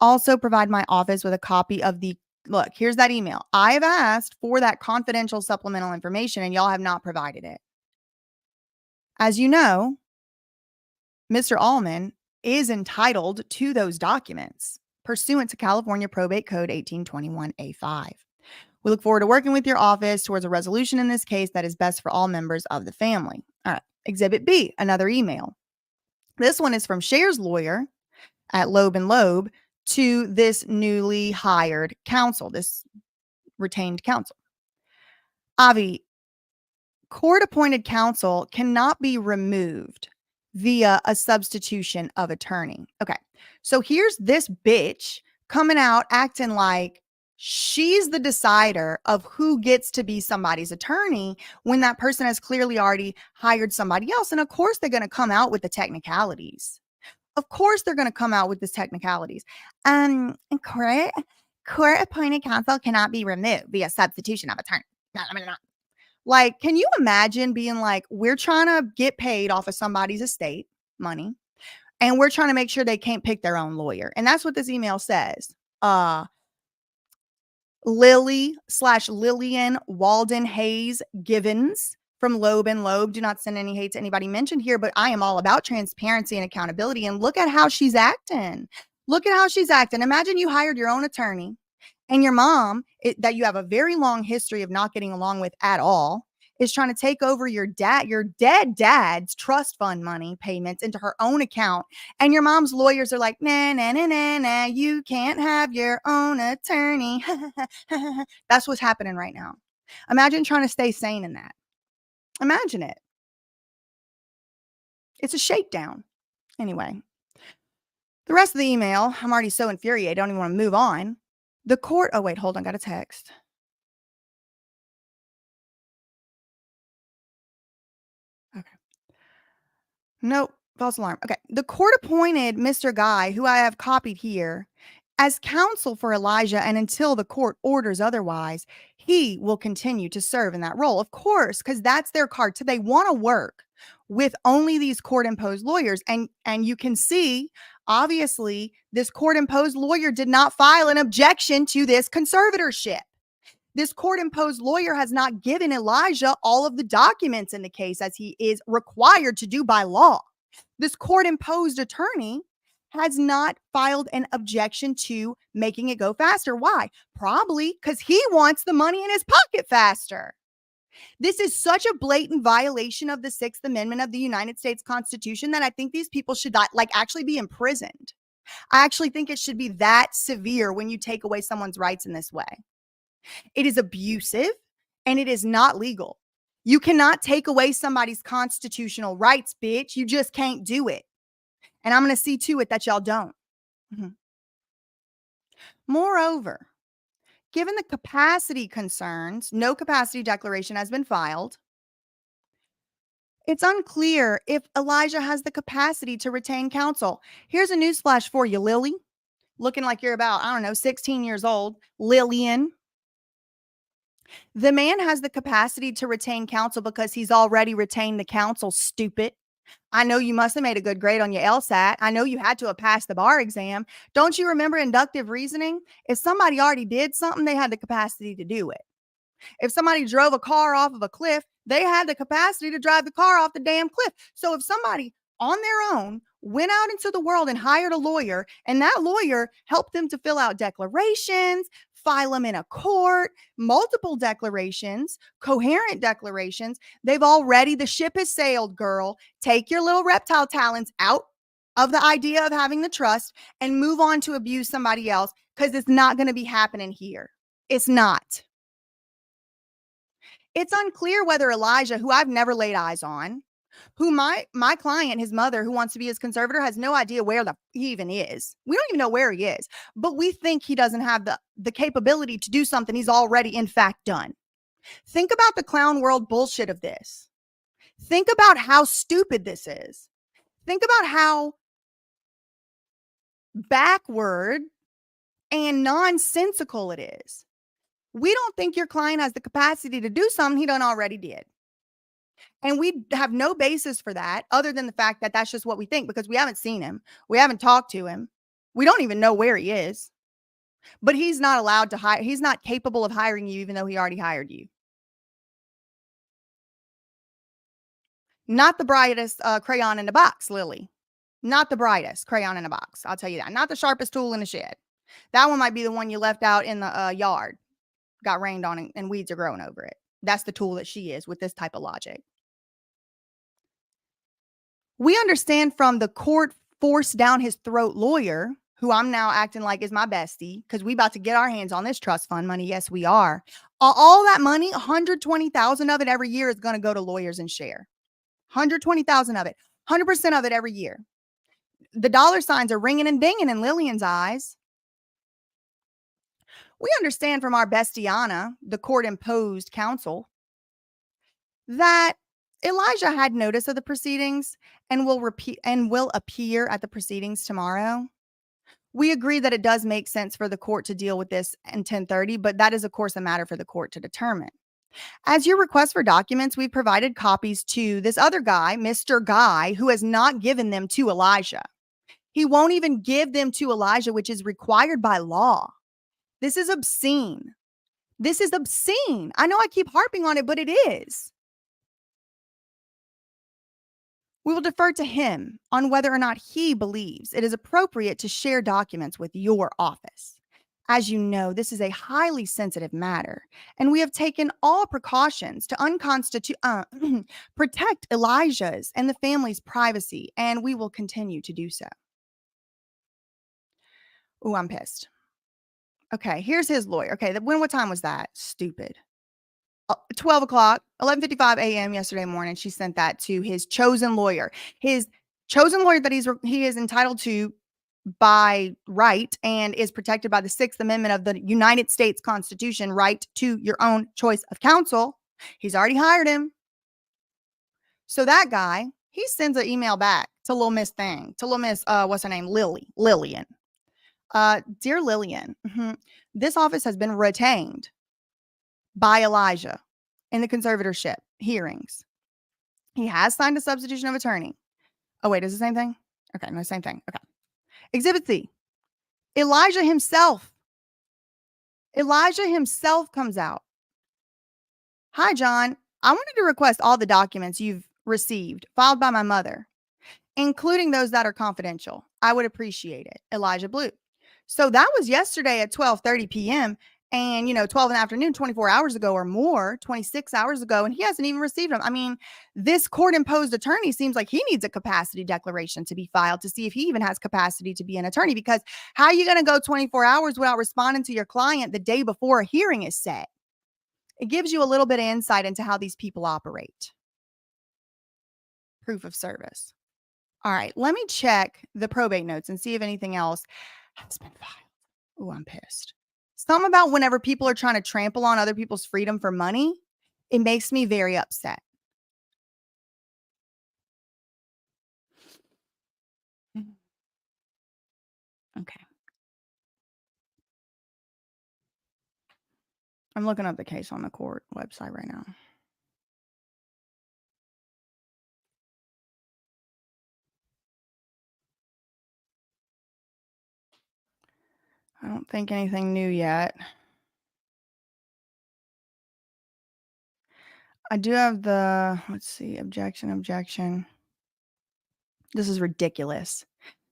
Also, provide my office with a copy of the look. Here's that email. I have asked for that confidential supplemental information and y'all have not provided it. As you know, Mr. Allman is entitled to those documents pursuant to California Probate Code 1821A5. We look forward to working with your office towards a resolution in this case that is best for all members of the family. All right. Exhibit B, another email. This one is from Cher's lawyer at Loeb and Loeb to this newly hired counsel, this retained counsel. Avi, court-appointed counsel cannot be removed via a substitution of attorney. Okay, so here's this bitch coming out acting like she's the decider of who gets to be somebody's attorney when that person has clearly already hired somebody else. And of course, they're going to come out with the technicalities. Of course, they're going to come out with these technicalities. Court-appointed counsel cannot be removed via substitution of attorney. No. Like, can you imagine being like, we're trying to get paid off of somebody's estate money, and we're trying to make sure they can't pick their own lawyer. And that's what this email says. Lily/Lillian Walden Hayes Givens from Loeb and Loeb. Do not send any hate to anybody mentioned here, but I am all about transparency and accountability. And look at how she's acting. Look at how she's acting. Imagine you hired your own attorney and your mom, that you have a very long history of not getting along with at all, is trying to take over your dead dad's trust fund money payments into her own account. And your mom's lawyers are like, nah, you can't have your own attorney. That's what's happening right now. Imagine trying to stay sane in that. Imagine it. It's a shakedown. Anyway, the rest of the email, I'm already so infuriated. I don't even want to move on. The court, oh wait, hold on, got a text. Okay. Nope, false alarm. Okay. The court appointed Mr. Guy, who I have copied here, as counsel for Elijah, and until the court orders otherwise, he will continue to serve in that role. Of course, because that's their card. So they want to work with only these court-imposed lawyers. And you can see, obviously, this court-imposed lawyer did not file an objection to this conservatorship. This court-imposed lawyer has not given Elijah all of the documents in the case as he is required to do by law. This court-imposed attorney has not filed an objection to making it go faster. Why? Probably because he wants the money in his pocket faster. This is such a blatant violation of the Sixth Amendment of the United States Constitution that I think these people should actually be imprisoned. I actually think it should be that severe when you take away someone's rights in this way. It is abusive and it is not legal. You cannot take away somebody's constitutional rights, bitch. You just can't do it. And I'm going to see to it that y'all don't. Moreover, given the capacity concerns, no capacity declaration has been filed. It's unclear if Elijah has the capacity to retain counsel. Here's a newsflash for you, Lily. Looking like you're about, 16 years old. Lillian. The man has the capacity to retain counsel because he's already retained the counsel, stupid. I know you must have made a good grade on your LSAT. I know you had to have passed the bar exam. Don't you remember inductive reasoning? If somebody already did something, they had the capacity to do it. If somebody drove a car off of a cliff, they had the capacity to drive the car off the damn cliff. So if somebody on their own went out into the world and hired a lawyer, and that lawyer helped them to fill out declarations, file them in a court, multiple declarations, coherent declarations, the ship has sailed, girl. Take your little reptile talents out of the idea of having the trust and move on to abuse somebody else, because it's not going to be happening here. It's not. It's unclear whether Elijah, who I've never laid eyes on, who my client, his mother, who wants to be his conservator, has no idea where he even is. We don't even know where he is, but we think he doesn't have the capability to do something he's already in fact done. Think about the clown world bullshit of this. Think about how stupid this is. Think about how backward and nonsensical it is. We don't think your client has the capacity to do something he done already did. And we have no basis for that other than the fact that that's just what we think because we haven't seen him. We haven't talked to him. We don't even know where he is. But he's not allowed to hire. He's not capable of hiring you even though he already hired you. Not the brightest crayon in the box, Lily. Not the brightest crayon in a box. I'll tell you that. Not the sharpest tool in the shed. That one might be the one you left out in the yard. Got rained on and weeds are growing over it. That's the tool that she is with this type of logic. We understand from the court forced down his throat lawyer, who I'm now acting like is my bestie, because we about to get our hands on this trust fund money. Yes, we are. All that money, 120,000 of it every year is going to go to lawyers and Cher. 120,000 of it, 100% of it every year. The dollar signs are ringing and dinging in Lillian's eyes. We understand from our bestiana, the court-imposed counsel, that Elijah had notice of the proceedings and will appear at the proceedings tomorrow. We agree that it does make sense for the court to deal with this in 1030, but that is, of course, a matter for the court to determine. As your request for documents, we provided copies to this other guy, Mr. Guy, who has not given them to Elijah. He won't even give them to Elijah, which is required by law. This is obscene. This is obscene. I know I keep harping on it, but it is. We will defer to him on whether or not he believes it is appropriate to share documents with your office. As you know, this is a highly sensitive matter, and we have taken all precautions to protect Elijah's and the family's privacy, and we will continue to do so. Oh, I'm pissed. Okay, here's his lawyer. Okay, what time was that? Stupid. 12 o'clock, 11:55 a.m. yesterday morning, she sent that to his chosen lawyer. His chosen lawyer that he is entitled to by right and is protected by the 6th Amendment of the United States Constitution, right to your own choice of counsel. He's already hired him. So that guy, he sends an email back to little Miss Thing, to little Miss, what's her name? Lillian. Dear Lillian, this office has been retained by Elijah in the conservatorship hearings. He has signed a substitution of attorney. Oh, wait, is it the same thing? Okay, no, same thing. Okay. Exhibit C. Elijah himself comes out. Hi, John. I wanted to request all the documents you've received filed by my mother, including those that are confidential. I would appreciate it. Elijah Blue. So that was yesterday at 12:30 p.m. And, 12 in the afternoon, 24 hours ago or more, 26 hours ago, and he hasn't even received them. I mean, this court-imposed attorney seems like he needs a capacity declaration to be filed to see if he even has capacity to be an attorney, because how are you going to go 24 hours without responding to your client the day before a hearing is set? It gives you a little bit of insight into how these people operate. Proof of service. All right, let me check the probate notes and see if anything else has been filed. Oh, I'm pissed. Something about whenever people are trying to trample on other people's freedom for money, it makes me very upset. Okay. I'm looking up the case on the court website right now. I don't think anything new yet. I do have let's see, objection. This is ridiculous.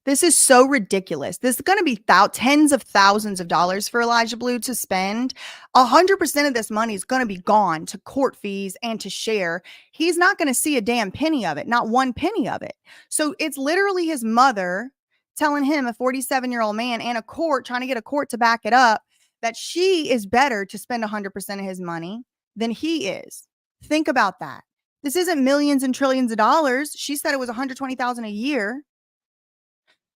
This is so ridiculous. This is going to be tens of thousands of dollars for Elijah Blue to spend. 100% of this money is going to be gone to court fees and to Cher. He's not going to see a damn penny of it, not one penny of it. So it's literally his mother telling him, a 47-year-old man, and a court, trying to get a court to back it up, that she is better to spend 100% of his money than he is. Think about that. This isn't millions and trillions of dollars. She said it was $120,000 a year.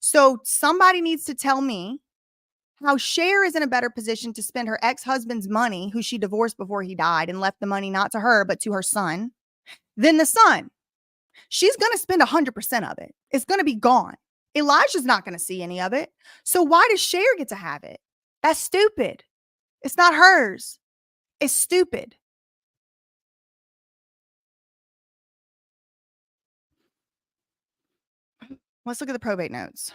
So somebody needs to tell me how Cher is in a better position to spend her ex-husband's money, who she divorced before he died and left the money not to her, but to her son, than the son. She's going to spend 100% of it. It's going to be gone. Elijah's not going to see any of it. So why does Cher get to have it? That's stupid. It's not hers. It's stupid. Let's look at the probate notes.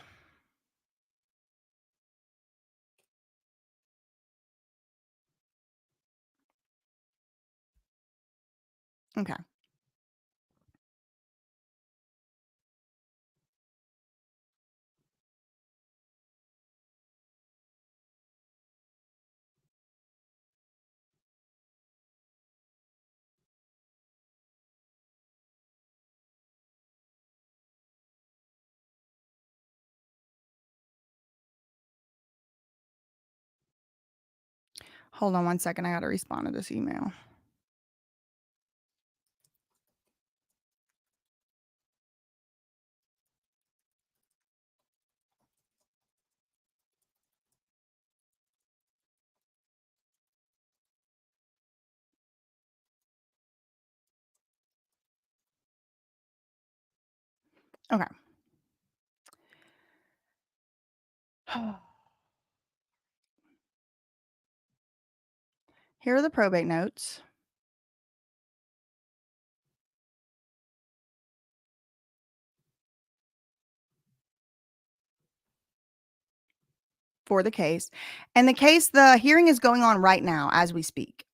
Okay. Hold on one second. I got to respond to this email. Okay. Here are the probate notes for the case. And the hearing is going on right now as we speak.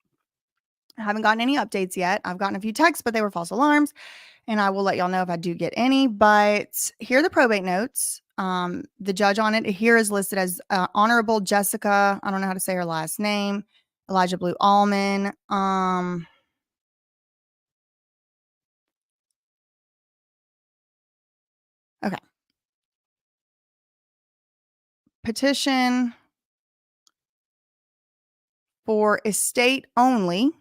I haven't gotten any updates yet. I've gotten a few texts, but they were false alarms. And I will let y'all know if I do get any. But here are the probate notes. The judge on it here is listed as Honorable Jessica. I don't know how to say her last name. Elijah Blue Allman. Okay. Petition for estate only.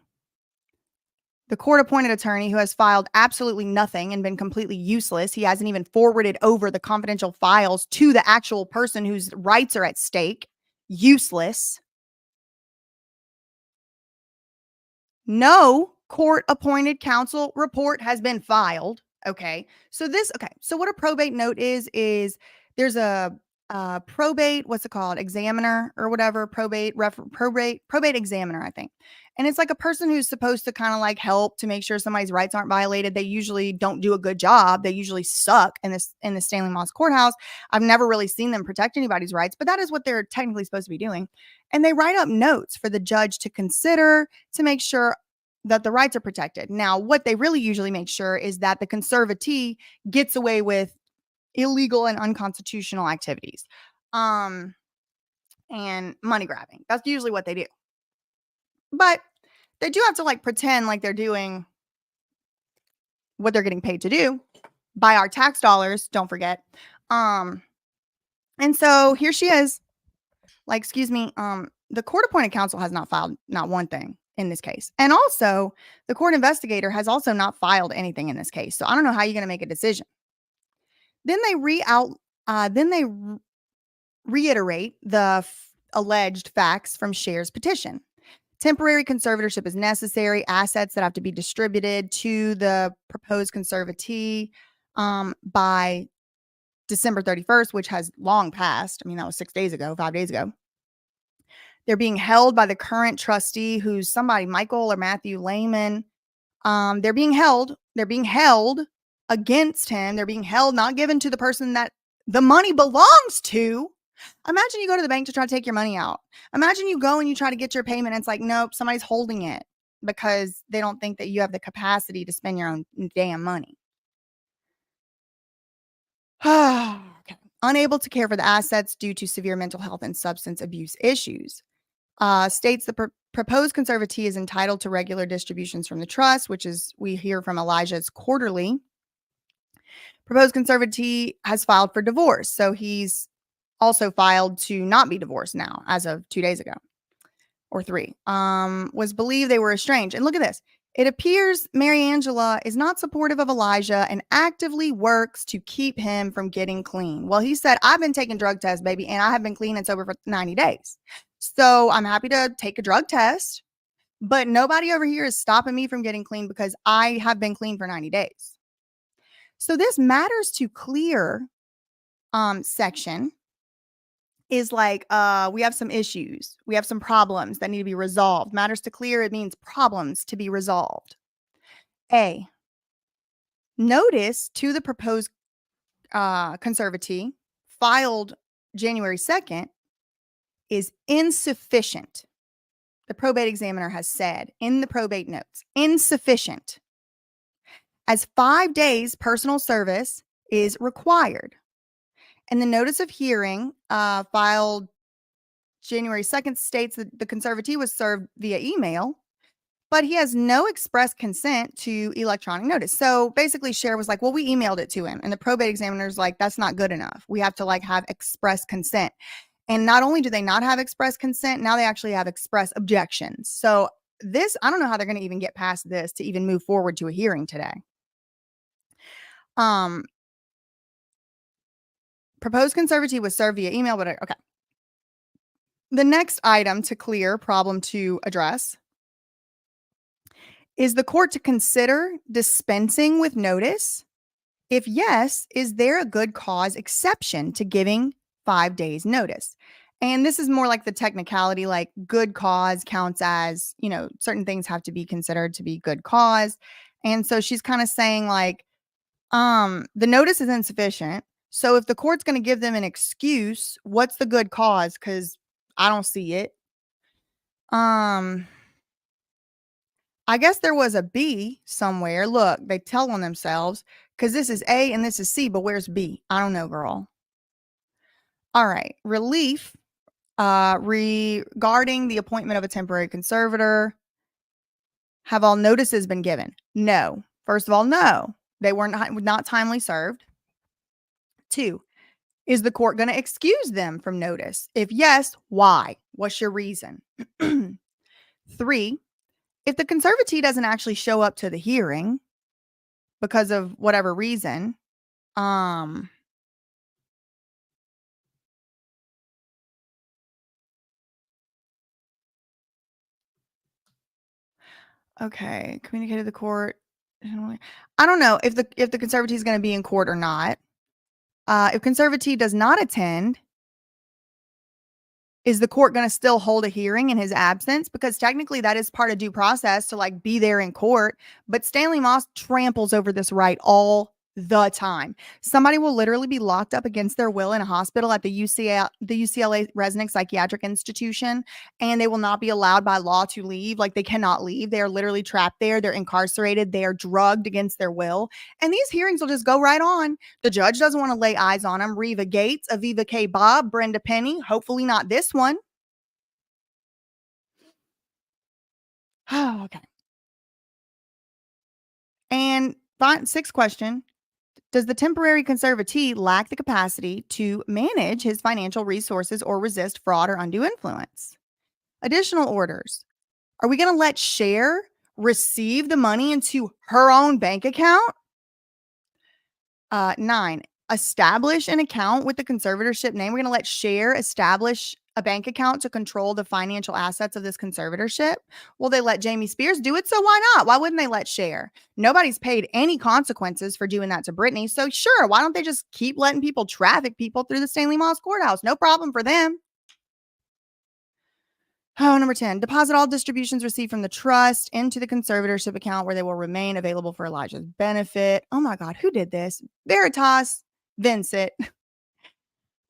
The court-appointed attorney who has filed absolutely nothing and been completely useless. He hasn't even forwarded over the confidential files to the actual person whose rights are at stake. Useless. No court-appointed counsel report has been filed. Okay. So what a probate note is there's a probate, what's it called? Examiner or whatever, probate examiner, I think. And it's like a person who's supposed to kind of like help to make sure somebody's rights aren't violated. They usually don't do a good job. They usually suck in the Stanley Moss courthouse. I've never really seen them protect anybody's rights, but that is what they're technically supposed to be doing. And they write up notes for the judge to consider to make sure that the rights are protected. Now, what they really usually make sure is that the conservatee gets away with illegal and unconstitutional activities, and money grabbing. That's usually what they do. But they do have to like pretend like they're doing what they're getting paid to do by our tax dollars. Don't forget. And so here she is. Like, excuse me. The court-appointed counsel has not filed not one thing in this case, and also the court investigator has also not filed anything in this case. So I don't know how you're going to make a decision. Then they reiterate the alleged facts from Cher's petition. Temporary conservatorship is necessary. Assets that have to be distributed to the proposed conservatee by December 31st, which has long passed. I mean, that was 5 days ago. They're being held by the current trustee, who's somebody, Michael or Matthew Lehman. They're being held against him. They're being held, not given to the person that the money belongs to. Imagine you go to the bank to try to take your money out. Imagine you go and you try to get your payment and it's like, nope, somebody's holding it because they don't think that you have the capacity to spend your own damn money. Okay. Unable to care for the assets due to severe mental health and substance abuse issues. States the proposed conservatee is entitled to regular distributions from the trust, which is, we hear from Elijah's quarterly. Proposed conservatee has filed for divorce. So he's also filed to not be divorced now as of 2 days ago or 3. Was believed they were estranged. And look at this. It appears Mary Angela is not supportive of Elijah and actively works to keep him from getting clean. Well, he said, I've been taking drug tests, baby, and I have been clean and sober for 90 days. So I'm happy to take a drug test, but nobody over here is stopping me from getting clean because I have been clean for 90 days. So this matters to clear section is like, we have some issues. We have some problems that need to be resolved. Matters to clear, it means problems to be resolved. A, notice to the proposed conservatee filed January 2nd is insufficient. The probate examiner has said in the probate notes, insufficient, as 5 days personal service is required. And the notice of hearing filed January 2nd states that the conservatee was served via email, but he has no express consent to electronic notice. So basically, Cher was like, well, we emailed it to him. And the probate examiner's like, that's not good enough. We have to like have express consent. And not only do they not have express consent, now they actually have express objections. So this, I don't know how they're going to even get past this to even move forward to a hearing today. Proposed conservatee was served via email, but okay. The next item to clear, problem to address, is the court to consider dispensing with notice? If yes, is there a good cause exception to giving 5 days notice? And this is more like the technicality, like good cause counts as, certain things have to be considered to be good cause. And so she's kind of saying like, the notice is insufficient. So if the court's going to give them an excuse, what's the good cause? Because I don't see it. I guess there was a B somewhere. Look, they tell on themselves because this is A and this is C, but where's B? I don't know, girl. All right. Relief regarding the appointment of a temporary conservator. Have all notices been given? No. First of all, no. They were not timely served. 2, is the court going to excuse them from notice? If yes, why? What's your reason? 3, if the conservatee doesn't actually show up to the hearing because of whatever reason, okay, communicated to the court. I don't know if the conservatee is going to be in court or not. If conservatee does not attend, is the court going to still hold a hearing in his absence? Because technically that is part of due process to like be there in court. But Stanley Moss tramples over this right all the time. Somebody will literally be locked up against their will in a hospital at the UCLA Resnick Psychiatric Institution, and they will not be allowed by law to leave. Like they cannot leave. They are literally trapped there. They're incarcerated. They are drugged against their will. And these hearings will just go right on. The judge doesn't want to lay eyes on them. Reva Gates, Aviva K. Bob, Brenda Penny. Hopefully not this one. Oh, okay. And 6th question. Does the temporary conservatee lack the capacity to manage his financial resources or resist fraud or undue influence? Additional orders. Are we going to let Cher receive the money into her own bank account? 9, establish an account with the conservatorship name. We're going to let Cher establish a bank account to control the financial assets of this conservatorship. Will they let Jamie Spears do it? So why not? Why wouldn't they let Cher? Nobody's paid any consequences for doing that to Britney. So sure, why don't they just keep letting people traffic people through the Stanley Moss courthouse? No problem for them. Oh, number 10, deposit all distributions received from the trust into the conservatorship account where they will remain available for Elijah's benefit. Oh my God, who did this? Veritas Vincent.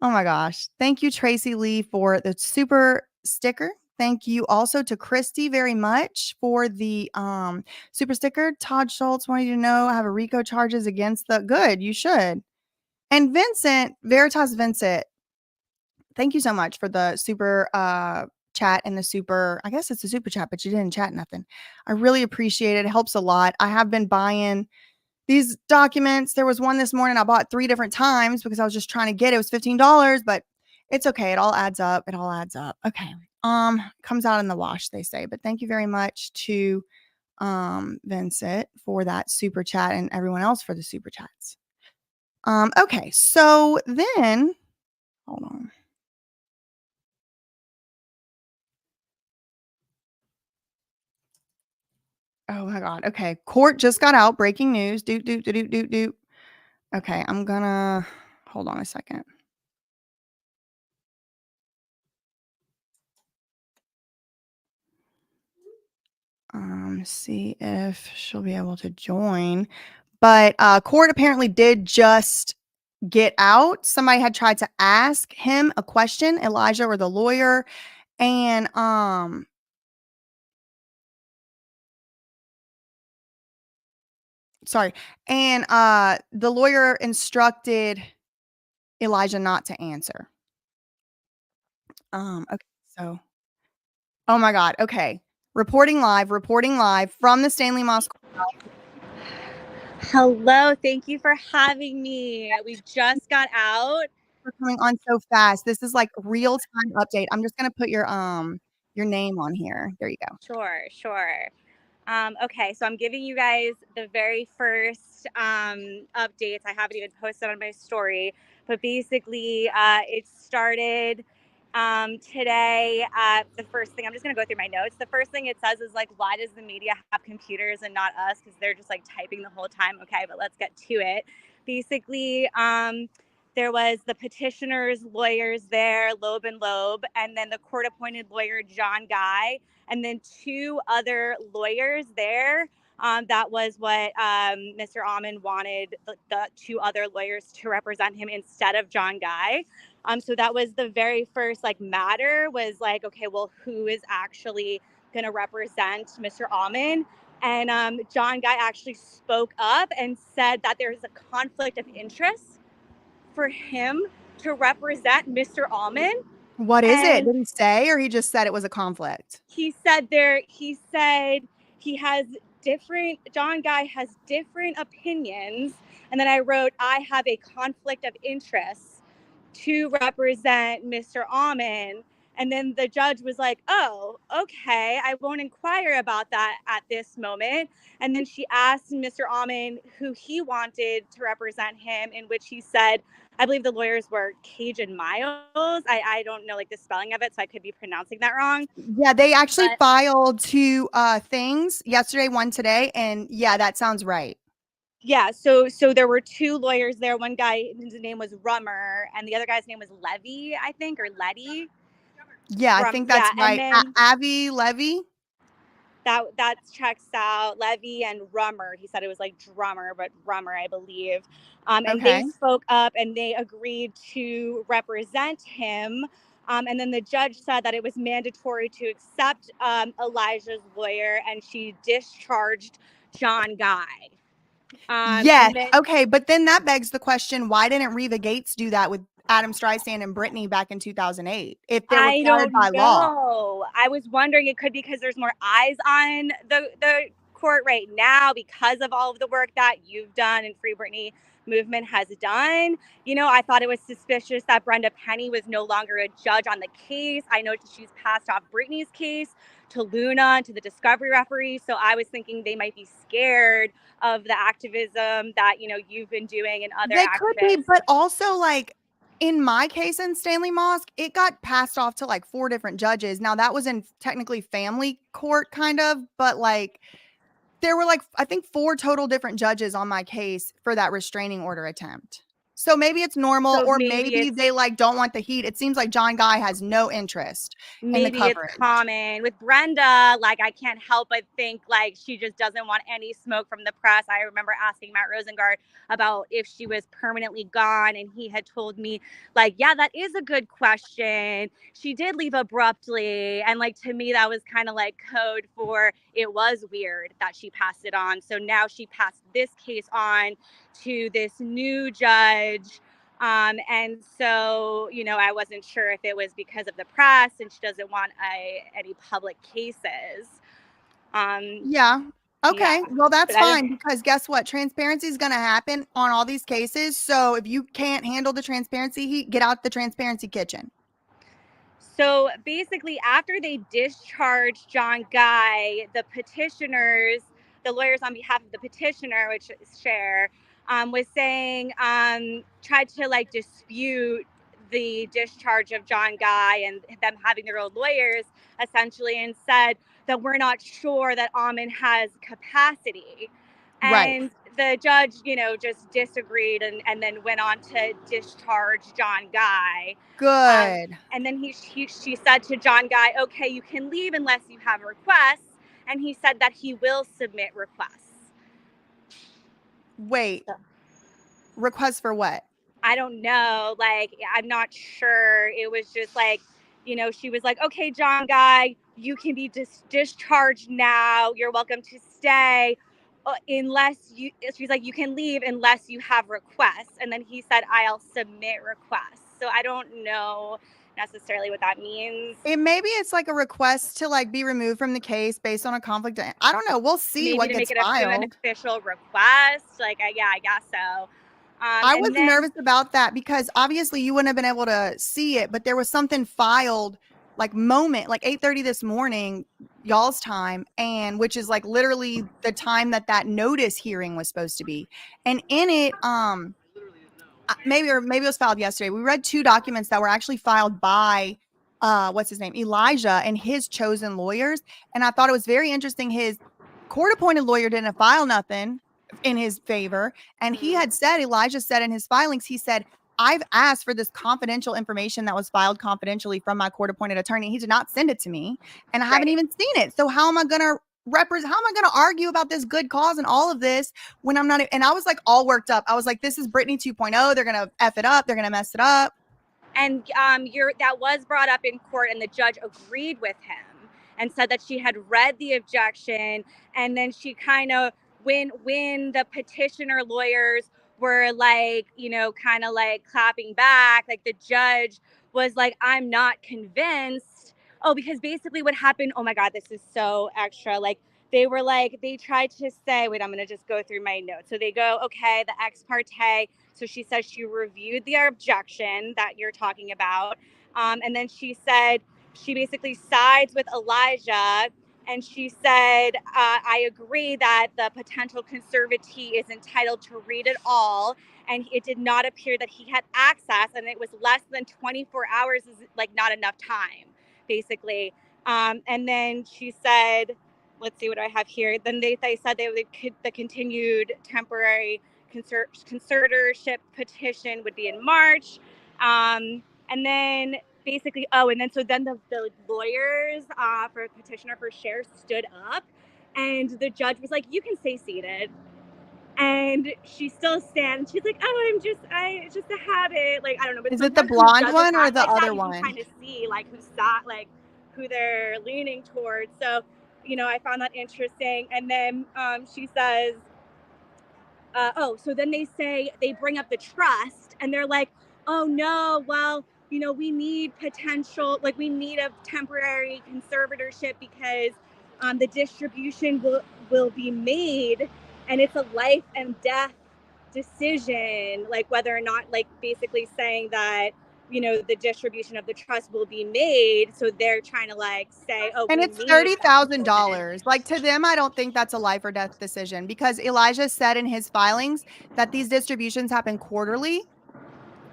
Oh my gosh. Thank you, Tracy Lee, for the super sticker. Thank you also to Christy very much for the super sticker. Todd Schultz wanted you to know I have a RICO charges against the good. You should. And Vincent, Veritas Vincent, thank you so much for the super chat and the super, I guess it's a super chat, but you didn't chat nothing. I really appreciate it. It helps a lot. I have been buying these documents. There was one this morning I bought 3 different times because I was just trying to get it. It was $15, but it's okay. It all adds up. It all adds up. Okay. Comes out in the wash, they say. But thank you very much to Vincent for that super chat and everyone else for the super chats. Okay. So then, hold on. Oh my God. Okay. Court just got out. Breaking news. Doot, doot, doot, doot, doot. Okay. I'm gonna hold on a second. See if she'll be able to join. But court apparently did just get out. Somebody had tried to ask him a question, Elijah or the lawyer, and sorry, and the lawyer instructed Elijah not to answer. Okay, so oh my God, okay. Reporting live from the Stanley Moss. Hello, thank you for having me. We just got out. We're coming on so fast. This is like real time update. I'm just gonna put your name on here. There you go. Sure. Okay, so I'm giving you guys the very first updates. I haven't even posted on my story, but basically, it started today. The first thing, I'm just going to go through my notes. The first thing it says is like, why does the media have computers and not us? Because they're just like typing the whole time. Okay, but let's get to it. Basically, there was the petitioner's lawyers there, Loeb and Loeb, and then the court appointed lawyer, John Guy, and then two other lawyers there. That was what Mr. Almond wanted the two other lawyers to represent him instead of John Guy. So that was the very first like matter was like, okay, well, who is actually going to represent Mr. Almond? And John Guy actually spoke up and said that there's a conflict of interest for him to represent Mr. Almond. What is it? And Did he say, or he just said it was a conflict? he said he has John Guy has different opinions. And then I wrote, I have a conflict of interest to represent Mr. Almond. And then the judge was like, oh, okay, I won't inquire about that at this moment. And then she asked Mr. Almond who he wanted to represent him, in which he said, I believe the lawyers were Cajun Miles. I don't know like the spelling of it, so I could be pronouncing that wrong. Yeah, they actually But filed two things yesterday, one today, and yeah, that sounds right. yeah, so there were two lawyers there. One guy, his name was Rummer, and the other guy's name was Levy, I think, or Letty. Yeah, I think that's Yeah, and right. then Avi Levy. that checks out. Levy and Rummer. He said it was like drummer, but Rummer, I believe. And they Okay. spoke up and they agreed to represent him. And then the judge said that it was mandatory to accept Elijah's lawyer, and she discharged John Guy. Yes. And then Okay, but then that begs the question: why didn't Reva Gates do that with Adam Streisand and Britney back in 2008 if they're I required by don't law? know. I was wondering, it could be because there's more eyes on the court right now because of all of the work that you've done and Free Britney movement has done. You know, I thought it was suspicious that Brenda Penny was no longer a judge on the case. I know she's passed off Britney's case to Luna, to the discovery referee. So I was thinking they might be scared of the activism that, you know, you've been doing and other They could be, activists. but also like in my case in Stanley Mosque, it got passed off to like four different judges. Now that was in technically family court, kind of, but like there were like I think four total different judges on my case for that restraining order attempt. So maybe it's normal, So or maybe they like don't want the heat. It seems like John Guy has no interest in the maybe it's coverage. common with Brenda. Like, I can't help but think like she just doesn't want any smoke from the press. I remember asking Matt Rosengart about if she was permanently gone, and he had told me like, yeah, that is a good question. She did leave abruptly, and like to me that was kind of like code for it was weird that she passed it on. So now she passed this case on to this new judge. And so, you know, I wasn't sure if it was because of the press and she doesn't want any public cases. Yeah. Yeah, Okay. Well, that's but I don't. fine because guess what? Transparency is going to happen on all these cases. So if you can't handle the transparency heat, get out the transparency kitchen. So basically, after they discharged John Guy, the petitioners, the lawyers on behalf of the petitioner, which is Cher, was saying, tried to like dispute the discharge of John Guy and them having their own lawyers, essentially, and said that we're not sure that Almond has capacity. Right. And the judge, you know, just disagreed and then went on to discharge John Guy. Good. And then she said to John Guy, okay, you can leave unless you have requests. and he said that he will submit requests. Wait, request for what? I don't know. Like, I'm not sure. It was just like, she was like, okay, John Guy, you can be discharged now. You're welcome to stay. She's like, you can leave unless you have requests. And then he said, I'll submit requests. So I don't know necessarily what that means. Maybe it's like a request to like be removed from the case based on a conflict. I don't know. We'll see Maybe what to gets make it an filed. official request. Like, yeah, I guess so. I was And then, nervous about that because obviously you wouldn't have been able to see it, but there was something filed like 8:30 this morning, y'all's time, and which is like literally the time that notice hearing was supposed to be. And in it, maybe it was filed yesterday. We read two documents that were actually filed by what's his name? Elijah and his chosen lawyers. And I thought it was very interesting. His court appointed lawyer didn't file nothing in his favor. And he had said, Elijah said in his filings, he said, I've asked for this confidential information that was filed confidentially from my court appointed attorney. He did not send it to me, and I haven't even seen it. So how am I going to represent? How am I going to argue about this good cause and all of this when I'm not? And I was like all worked up. I was like, this is Brittany 2.0. They're going to F it up. They're going to mess it up. And that was brought up in court, and the judge agreed with him and said that she had read the objection, and then she kind of, when the petitioner lawyers were like, kind of like clapping back, like the judge was like, I'm not convinced. Oh, because basically what happened, oh my God, this is so extra. Like, they were like, they tried to say, wait, I'm going to just go through my notes. So they go, okay, the ex parte. So she says she reviewed the objection that you're talking about. And then she said she basically sides with Elijah. And she said, I agree that the potential conservatee is entitled to read it all. And it did not appear that he had access. And it was less than 24 hours is like not enough time, basically. And then she said, let's see what I have here. Then they said the continued temporary conservatorship petition would be in March. And then basically, then the lawyers for petitioner for Cher stood up, and the judge was like, you can stay seated. And she still stands. She's like, oh, it's just a habit. Like, I don't know. But is it the blonde one or the other one? You can kind of see like who they're leaning towards. So, I found that interesting. And then she says, so then they bring up the trust, and they're like, oh no, well, we need we need a temporary conservatorship because the distribution will be made, and it's a life and death decision, like whether or not, like basically saying that the distribution of the trust will be made. So they're trying to like say, oh, and it's $30,000. Like, to them, I don't think that's a life or death decision, because Elijah said in his filings that these distributions happen quarterly.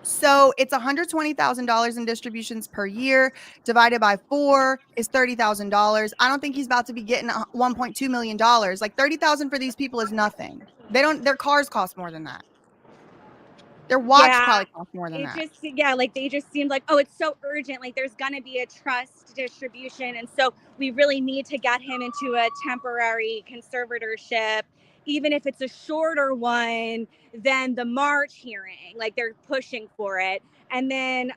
So it's $120,000 in distributions per year divided by 4 is $30,000. I don't think he's about to be getting $1.2 million. Like, $30,000 for these people is nothing. Their cars cost more than that. Their watch probably costs more than that. They just seemed like, oh, it's so urgent. Like, there's going to be a trust distribution. And so we really need to get him into a temporary conservatorship, even if it's a shorter one than the March hearing. Like, they're pushing for it. And then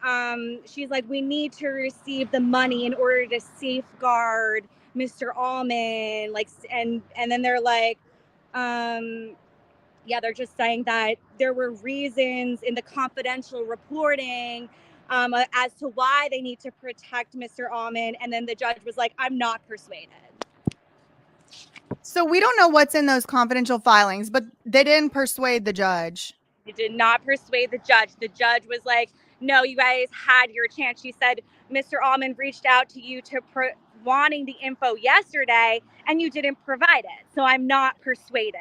she's like, we need to receive the money in order to safeguard Mr. Allman. Like, and then they're like, they're just saying that there were reasons in the confidential reporting as to why they need to protect Mr. Allman. And then the judge was like, I'm not persuaded. So we don't know what's in those confidential filings, but they didn't persuade the judge. They did not persuade the judge. The judge was like, no, you guys had your chance. She said, Mr. Allman reached out to you wanting the info yesterday, and you didn't provide it. So I'm not persuaded.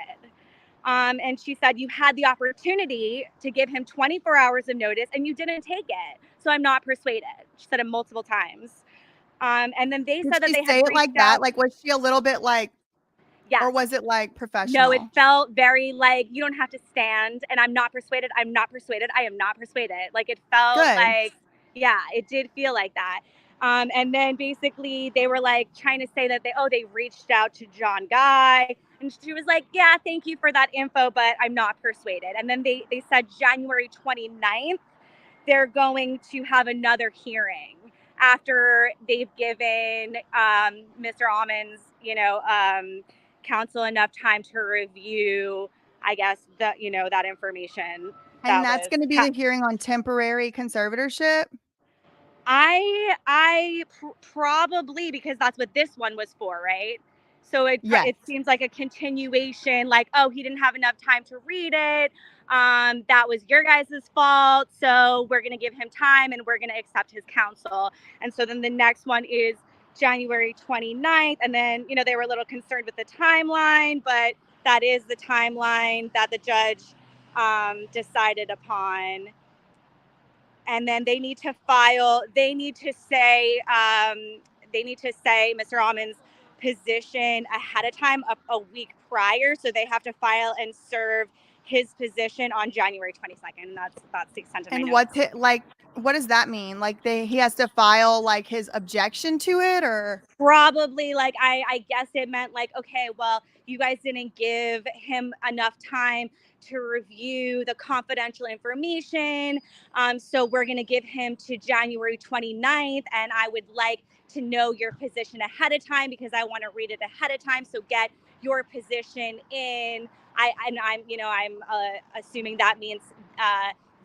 And she said, you had the opportunity to give him 24 hours of notice and you didn't take it. So I'm not persuaded. She said it multiple times. And then they said that they had reached like that. Like, was she a little bit like, yeah, or was it like professional? No, it felt very like, you don't have to stand, and I'm not persuaded. I'm not persuaded. I am not persuaded. Like, it felt like, yeah, it did feel like that. And then basically they were like trying to say that they reached out to John Guy. And she was like, yeah, thank you for that info, but I'm not persuaded. And then they said January 29th, they're going to have another hearing after they've given Mr. Almond's, counsel enough time to review, I guess, that information And that that's was going to be the hearing on temporary conservatorship. Probably, because that's what this one was for, right? So Yes. it seems like a continuation, like, oh, he didn't have enough time to read it. That was your guys' fault. So we're going to give him time and we're going to accept his counsel. And so then the next one is January 29th. And then, they were a little concerned with the timeline, but that is the timeline that the judge decided upon. And then they need to say Mr. Almond's position ahead of time, a week prior. So they have to file and serve his position on January 22nd. That's the extent of my And notes. what's it like? What does that mean? Like he has to file like his objection to it, or? Probably, like, I guess it meant like, okay, well, you guys didn't give him enough time to review the confidential information. So we're going to give him to January 29th. And I would like to know your position ahead of time because I want to read it ahead of time. So get your position in. I'm assuming that means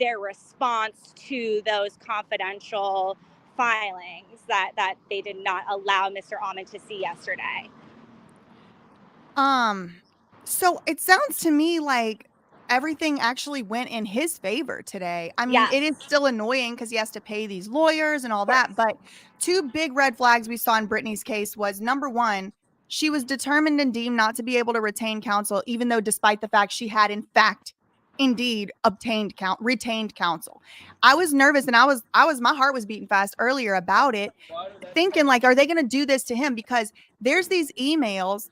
their response to those confidential filings that they did not allow Mr. Almond to see yesterday. So it sounds to me like everything actually went in his favor today. I mean, Yes, it is still annoying because he has to pay these lawyers and all of that. course. But two big red flags we saw in Brittany's case was number one, she was determined and deemed not to be able to retain counsel, even though despite the fact she had in fact indeed retained counsel. I was nervous and my heart was beating fast earlier about it, thinking like, are they going to do this to him? Because there's these emails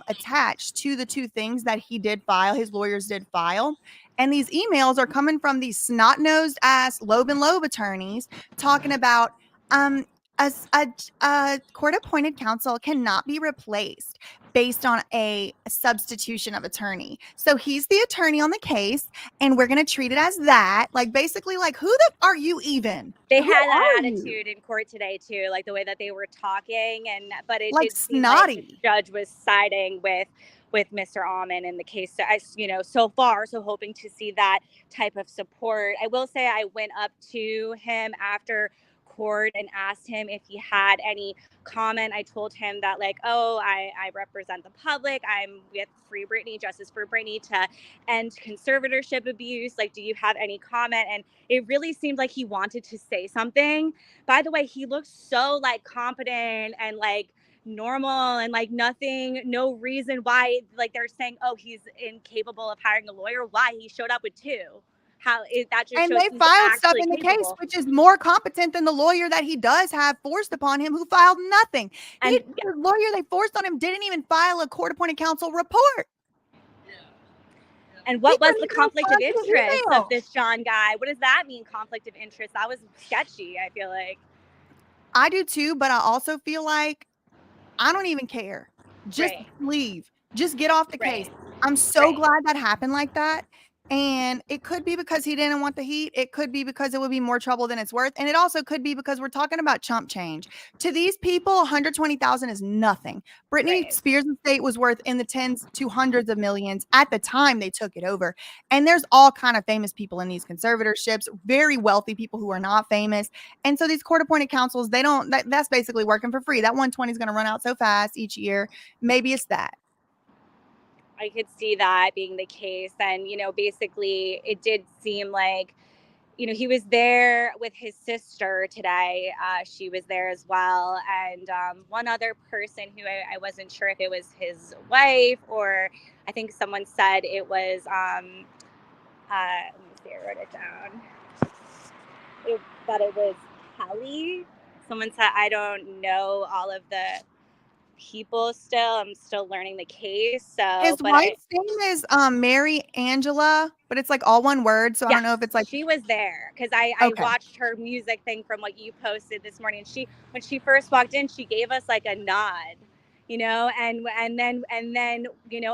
attached to the two things that he did file, his lawyers did file. And these emails are coming from these snot-nosed ass Loeb and Loeb attorneys talking about um a court-appointed counsel cannot be replaced based on a substitution of attorney. So he's the attorney on the case, and we're going to treat it as that. Like, basically, like, who the are you even? They Who had that are you? attitude in court today too, like the way that they were talking, but it Like did seem like the snotty. judge was siding with Mr. Almond in the case. So so far, so hoping to see that type of support. I will say I went up to him after court and asked him if he had any comment. I told him that, like, oh, I represent the public. I'm with Free Britney, Justice for Britney, to end conservatorship abuse. Like, do you have any comment? And it really seemed like he wanted to say something. By the way, he looks so like competent and like normal and like nothing, no reason why, like, they're saying, oh, he's incapable of hiring a lawyer. Why? He showed up with two. That just And shows they he's filed stuff actually in the case, capable. which is more competent than the lawyer that he does have forced upon him, who filed nothing. And The lawyer they forced on him didn't even file a court-appointed counsel report. He what was couldn't the even conflict of respond to the interest of email. this John guy? What does that mean, conflict of interest? That was sketchy, I feel like. I do too, but I also feel like I don't even care. Just Right, leave. Just get off the case. right, I'm so right. glad that happened like that. And it could be because he didn't want the heat. It could be because it would be more trouble than it's worth. And it also could be because we're talking about chump change. To these people, 120,000 is nothing. Britney Right. Spears' estate was worth in the tens to hundreds of millions at the time they took it over. And there's all kind of famous people in these conservatorships, very wealthy people who are not famous. And so these court appointed counsels, they don't, that's basically working for free. That 120 is going to run out so fast each year. Maybe it's that. I could see that being the case. And, basically it did seem like, he was there with his sister today. She was there as well. And one other person who I wasn't sure if it was his wife, or I think someone said it was, let me see, I wrote it down, that it was Kelly. Someone said, I don't know all of the people still. I'm still learning the case. So, His but I, wife's name is Mary Angela, but it's like all one word. So I don't know yes, if it's like, she was there because I okay. watched her music thing from what you posted this morning. She, when she first walked in, she gave us like a nod, and then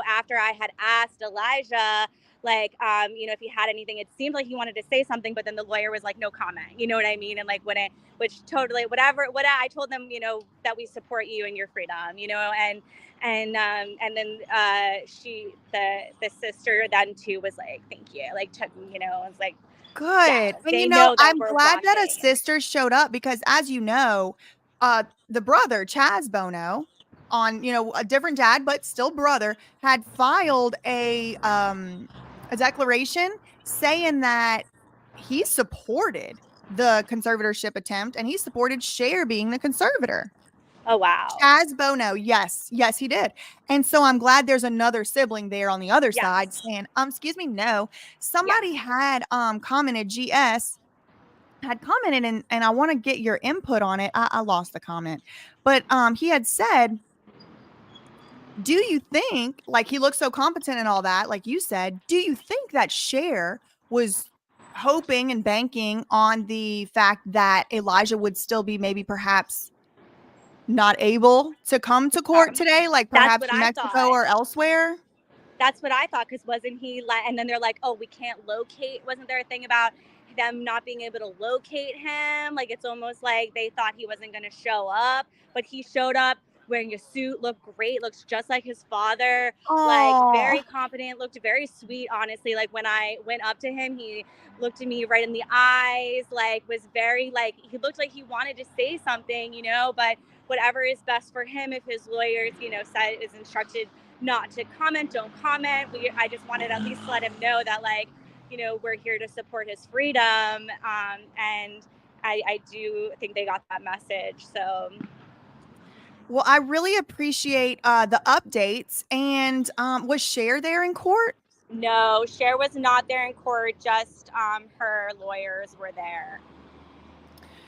after I had asked Elijah, like, if he had anything, it seemed like he wanted to say something, but then the lawyer was like, no comment. You know what I mean? And like when it, which totally whatever, what I told them, that we support you and your freedom, and then the sister then too was like, thank you, like took, was like, yes, Good. And they know that I'm we're glad that a watching. sister showed up because as you know, the brother, Chaz Bono, on, a different dad, but still brother, had filed a declaration saying that he supported the conservatorship attempt and he supported Cher being the conservator. Oh wow. Chaz Bono, yes, yes, he did. And so I'm glad there's another sibling there on the other side Yes. saying, excuse me, no. Yes. Somebody had commented, GS had commented, and I want to get your input on it. I lost the comment, but he had said, do you think, like, he looks so competent and all that, like you said, do you think that Cher was hoping and banking on the fact that Elijah would still be maybe perhaps not able to come to court today, like That's perhaps what in I Mexico thought. or elsewhere? That's what I thought, because wasn't he like, and then they're like, oh, we can't locate. Wasn't there a thing about them not being able to locate him? Like, it's almost like they thought he wasn't going to show up, but he showed up wearing a suit, looked great, looks just like his father, like Oh, very competent, looked very sweet, honestly. Like when I went up to him, he looked at me right in the eyes, like was very, like, he looked like he wanted to say something, but whatever is best for him, if his lawyers, said, is instructed not to comment, don't comment. I just wanted at least to let him know that, like, we're here to support his freedom. And I do think they got that message. So well, I really appreciate the updates. And was Cher there in court? no, Cher was not there in court. Just her lawyers were there.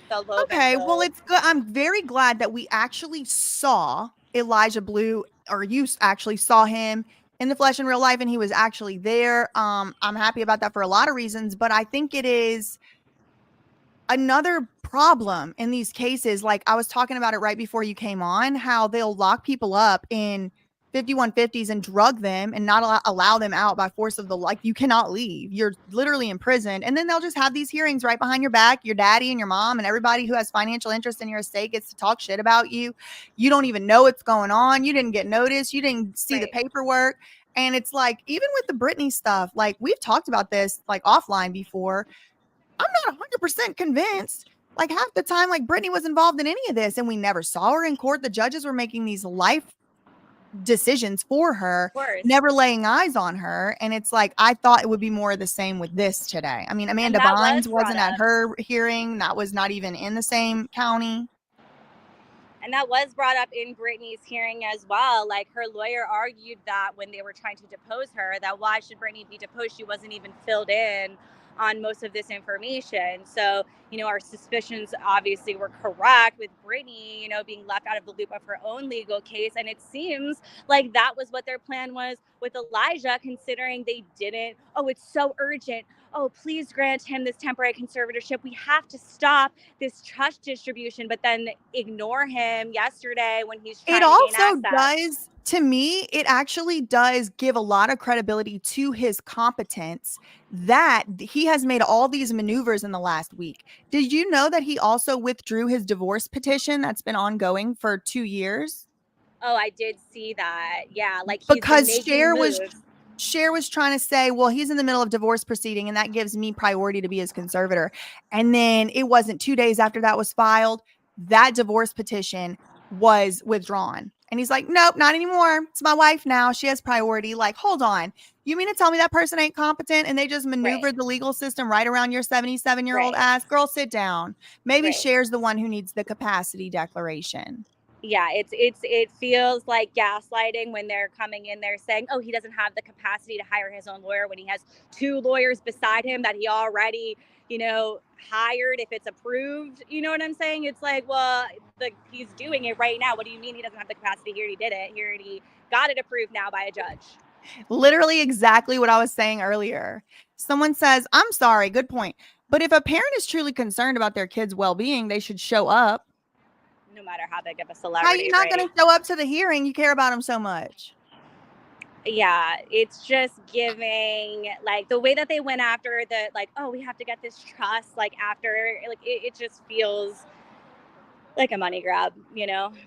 The Okay, well, Lovenfield. it's good. I'm very glad that we actually saw Elijah Blue, or you actually saw him in the flesh in real life, and he was actually there. I'm happy about that for a lot of reasons, but I think it is another problem in these cases. Like I was talking about it right before you came on, how they'll lock people up in 5150s and drug them and not allow them out by force of the, like, you cannot leave, you're literally imprisoned, and then they'll just have these hearings right behind your back. Your daddy and your mom and everybody who has financial interest in your estate gets to talk shit about you. You don't even know what's going on, you didn't get noticed, you didn't see the Right. paperwork. And it's like, even with the Britney stuff, like we've talked about this like offline before, I'm not 100% convinced. Like half the time, like Brittany was involved in any of this, and we never saw her in court. The judges were making these life decisions for her, Of course. never laying eyes on her. And it's like, I thought it would be more of the same with this today. I mean, And Amanda that was Bynes brought wasn't at up. her hearing, that was not even in the same county. And that was brought up in Brittany's hearing as well. Like her lawyer argued that when they were trying to depose her, that why should Brittany be deposed? She wasn't even filled in on most of this information. So, our suspicions obviously were correct with Brittany, being left out of the loop of her own legal case. And it seems like that was what their plan was with Elijah, considering they didn't, oh, it's so urgent. Oh, please grant him this temporary conservatorship. We have to stop this trust distribution, but then ignore him yesterday when he's It trying to gain also access. does, to me, it actually does give a lot of credibility to his competence that he has made all these maneuvers in the last week. Did you know that he also withdrew his divorce petition that's been ongoing for 2 years? Oh, I did see that. Yeah, like he's been Because making moves. Cher was trying to say, well, he's in the middle of divorce proceeding and that gives me priority to be his conservator. And then it wasn't 2 days after that was filed, that divorce petition was withdrawn. And he's like, nope, not anymore. It's my wife now. She has priority. Like, hold on. You mean to tell me that person ain't competent and they just Right, maneuvered the legal system right around your 77-year-old right, ass? Girl, sit down. Maybe right. Cher's the one who needs the capacity declaration. Yeah, it feels like gaslighting when they're coming in there saying, oh, he doesn't have the capacity to hire his own lawyer when he has two lawyers beside him that he already, hired if it's approved. You know what I'm saying? It's like, well, he's doing it right now. What do you mean he doesn't have the capacity? He already did it. He already got it approved now by a judge. Literally exactly what I was saying earlier. Someone says, I'm sorry, good point. But if a parent is truly concerned about their kid's well-being, they should show up. No matter how big of a How are celebrity, you not right? going to show up to the hearing? You care about them so much. Yeah, it's just giving, like, the way that they went after the, like, oh, we have to get this trust, like, after, like, it just feels like a money grab,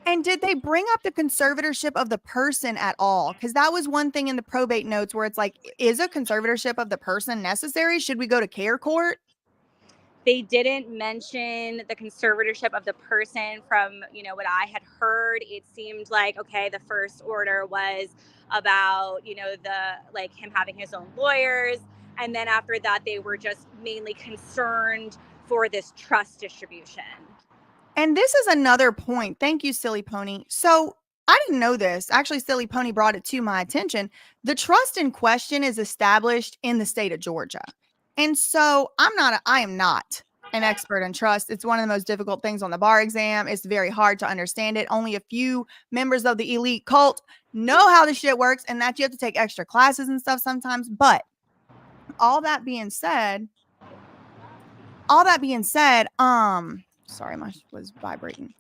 And did they bring up the conservatorship of the person at all? Because that was one thing in the probate notes where it's like, is a conservatorship of the person necessary? Should we go to care court? They didn't mention the conservatorship of the person. From what I had heard, it seemed like, okay, the first order was about the, like, him having his own lawyers, and then after that they were just mainly concerned for this trust distribution. And this is another point. Thank you, Silly Pony. So I didn't know this. Actually, Silly Pony brought it to my attention. The trust in question is established in the state of Georgia. And so I am not an expert in trust. It's one of the most difficult things on the bar exam. It's very hard to understand it. Only a few members of the elite cult know how the shit works, and that you have to take extra classes and stuff sometimes. But all that being said, sorry, my was vibrating.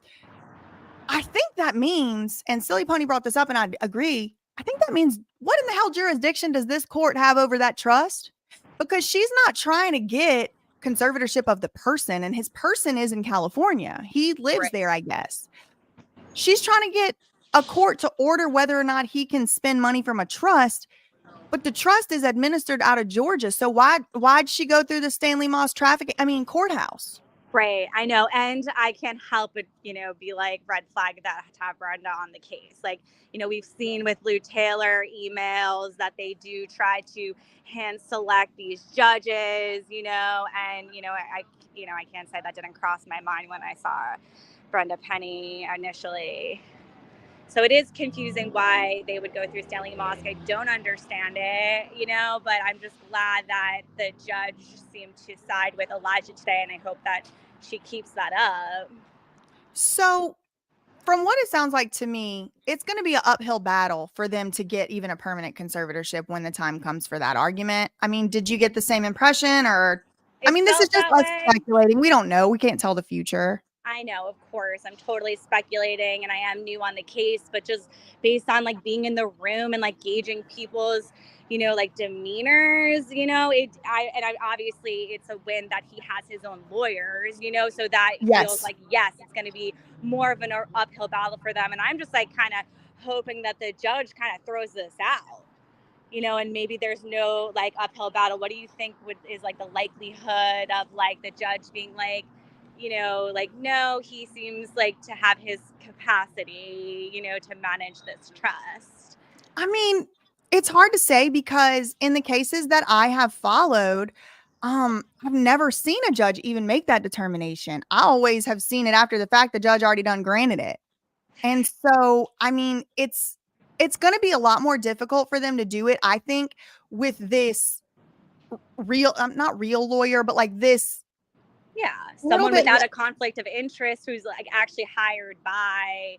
I think that means, and Silly Pony brought this up and I agree, I think that means, what in the hell jurisdiction does this court have over that trust? Because she's not trying to get conservatorship of the person, and his person is in California. He lives Right. there, I guess. She's trying to get a court to order whether or not he can spend money from a trust, but the trust is administered out of Georgia. So why'd she go through the Stanley Moss courthouse? Right, I know, and I can't help but, be like, red flag that to have Brenda on the case. Like, we've seen with Lou Taylor emails that they do try to hand select these judges, and I can't say that didn't cross my mind when I saw Brenda Penny initially. So it is confusing why they would go through Stanley Mosk. I don't understand it, but I'm just glad that the judge seemed to side with Elijah today, and I hope that she keeps that up. So, from what it sounds like to me, it's going to be an uphill battle for them to get even a permanent conservatorship when the time comes for that argument. I mean, did you get the same impression, or? I mean, this is just us speculating. We don't know. We can't tell the future. I know, of course, I'm totally speculating, and I am new on the case, but just based on, like, being in the room and, like, gauging people's, like, demeanors, obviously it's a win that he has his own lawyers, so that feels like, yes, it's going to be more of an uphill battle for them. And I'm just, like, kind of hoping that the judge kind of throws this out, and maybe there's no, like, uphill battle. What do you think is, like, the likelihood of, like, the judge being like, like, no, he seems like to have his capacity, to manage this trust? I mean, it's hard to say, because in the cases that I have followed, I've never seen a judge even make that determination. I always have seen it after the fact. The judge already done granted it. And so, I mean, it's going to be a lot more difficult for them to do it, I think, with this real, not real lawyer, but like this. Yeah, someone without a conflict of interest who's, like, actually hired by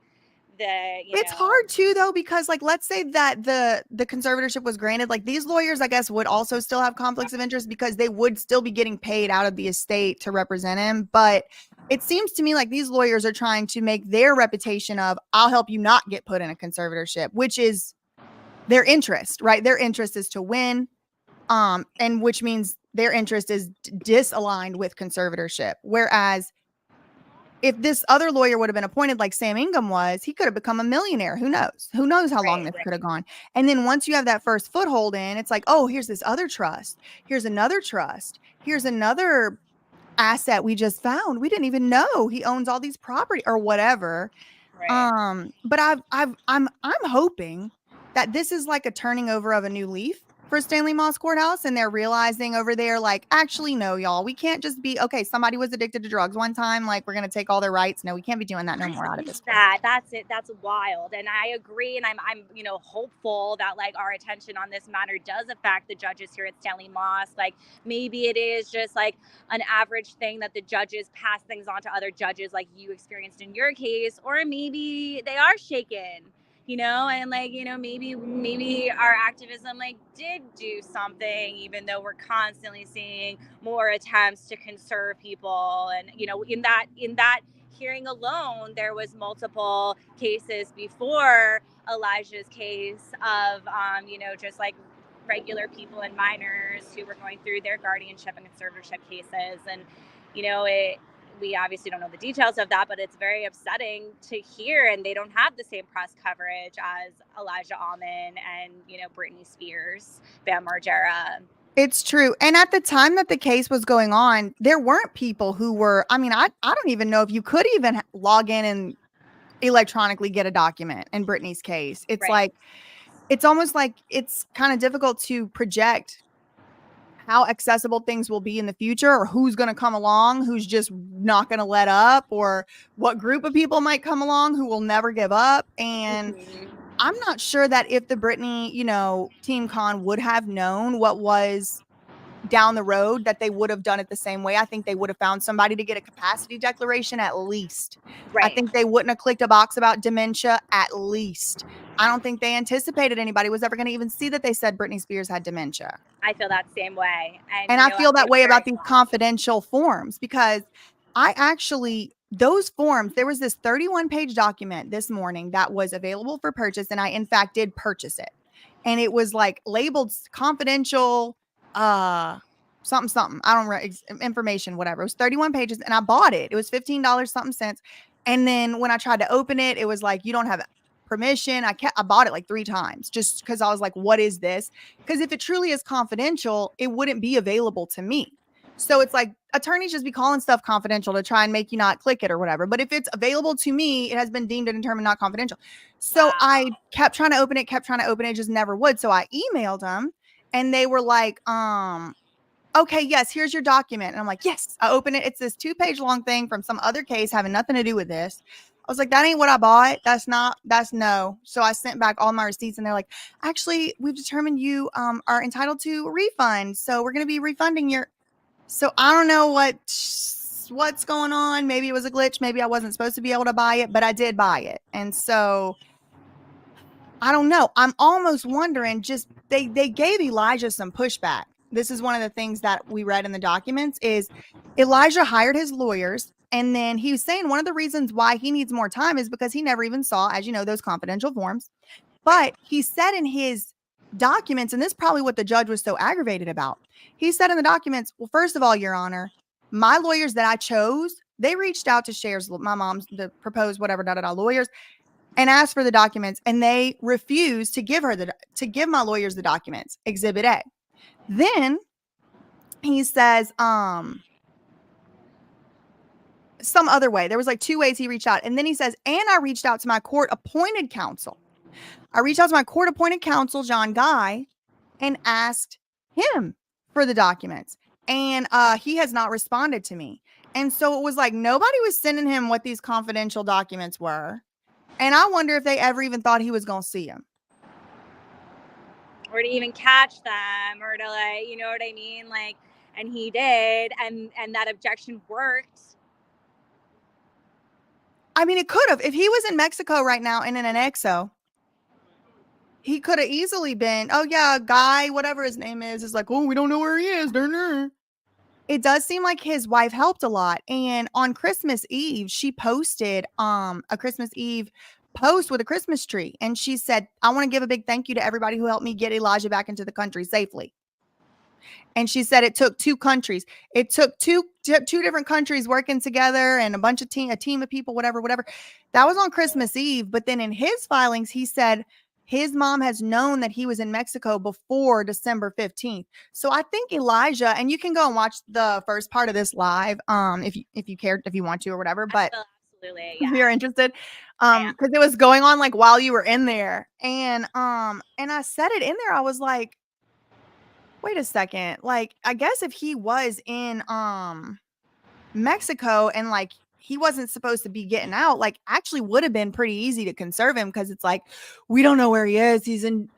the, It's hard too, though, because, like, let's say that the conservatorship was granted, like, these lawyers, I guess, would also still have conflicts of interest because they would still be getting paid out of the estate to represent him. But it seems to me like these lawyers are trying to make their reputation of, I'll help you not get put in a conservatorship, which is their interest, right? Their interest is to win. And which means their interest is disaligned with conservatorship. Whereas if this other lawyer would have been appointed like Sam Ingham was, he could have become a millionaire. Who knows? Who knows how long this could have gone? And then once you have that first foothold in, it's like, oh, here's this other trust. Here's another trust. Here's another asset we just found. We didn't even know he owns all these property or whatever. Right. But I'm hoping that this is like a turning over of a new leaf, for Stanley Moss Courthouse, and they're realizing over there, like, actually, no, y'all, we can't just be okay. Somebody was addicted to drugs one time, like, we're gonna take all their rights. No, we can't be doing that no more out of this court. That's it. That's wild. And I agree. And I'm hopeful that like our attention on this matter does affect the judges here at Stanley Moss. Like maybe it is just like an average thing that the judges pass things on to other judges like you experienced in your case, or maybe they are shaken, and like, maybe our activism like did do something, even though we're constantly seeing more attempts to conserve people. And, in that hearing alone, there was multiple cases before Elijah's case of, just like regular people and minors who were going through their guardianship and conservatorship cases. And, we obviously don't know the details of that, but it's very upsetting to hear. And they don't have the same press coverage as Elijah Almond and, Britney Spears, Bam Margera. It's true. And at the time that the case was going on, there weren't people who were, I mean, I don't even know if you could even log in and electronically get a document in Britney's case. It's Right. like, it's almost like it's kind of difficult to project how accessible things will be in the future, or who's going to come along, who's just not going to let up, or what group of people might come along who will never give up. And I'm not sure that if the Britney, Team Con would have known what was down the road, that they would have done it the same way. I think they would have found somebody to get a capacity declaration at least. Right. I think they wouldn't have clicked a box about dementia at least. I don't think they anticipated anybody was ever going to even see that they said Britney Spears had dementia. I feel that same way. And I feel that way about these confidential forms, because I actually, those forms, there was this 31-page document this morning that was available for purchase. And I, in fact, did purchase it. And it was like labeled confidential, something. I don't know, information, whatever. It was 31 pages and I bought it. It was $15 something cents. And then when I tried to open it, it was like, you don't have permission. I bought it like 3 times just because I was like, what is this? Because if it truly is confidential, it wouldn't be available to me. So it's like attorneys just be calling stuff confidential to try and make you not click it or whatever. But if it's available to me, it has been deemed and determined not confidential. So I kept trying to open it, just never would. So I emailed them and they were like, okay, yes, here's your document. And I'm like, yes, I open it. It's this 2-page long thing from some other case having nothing to do with this. I was like, that ain't what I bought. That's no. So I sent back all my receipts and they're like, actually, we've determined you are entitled to a refund. So we're going to be refunding your. So I don't know what's going on. Maybe it was a glitch. Maybe I wasn't supposed to be able to buy it, but I did buy it. And so I don't know. I'm almost wondering, just they gave Elijah some pushback. This is one of the things that we read in the documents is Elijah hired his lawyers. And then he was saying one of the reasons why he needs more time is because he never even saw, as you know, those confidential forms. But he said in his documents, and this is probably what the judge was so aggravated about. He said in the documents, well, first of all, Your Honor, my lawyers that I chose, they reached out to Cher's, my mom's, the proposed whatever, lawyers, and asked for the documents, and they refused to give my lawyers the documents, Exhibit A. Then he says, some other way. There was like 2 ways he reached out. And then he says, and I reached out to my court-appointed counsel. I reached out to my court-appointed counsel, John Guy, and asked him for the documents. And he has not responded to me. And so it was like nobody was sending him what these confidential documents were. And I wonder if they ever even thought he was going to see him. Or to even catch them, or to like, you know what I mean? Like, and he did, and that objection worked. I mean, it could have. If he was in Mexico right now and in an exo, he could have easily been, oh yeah, Guy, whatever his name is like, oh, we don't know where he is. It does seem like his wife helped a lot. And on Christmas Eve, she posted a Christmas Eve post with a Christmas tree. And she said, I want to give a big thank you to everybody who helped me get Elijah back into the country safely. And she said it took 2 countries. It took two different countries working together and a team of people, whatever. That was on Christmas Eve. But then in his filings, he said his mom has known that he was in Mexico before December 15th. So I think Elijah, and you can go and watch the first part of this live, if you care, if you want to or whatever, but absolutely, if you're interested, because it was going on like while you were in there. And I said it in there. I was like, Wait a second. Like, I guess if he was in Mexico and like he wasn't supposed to be getting out, like actually would have been pretty easy to conserve him because it's like we don't know where he is. He's in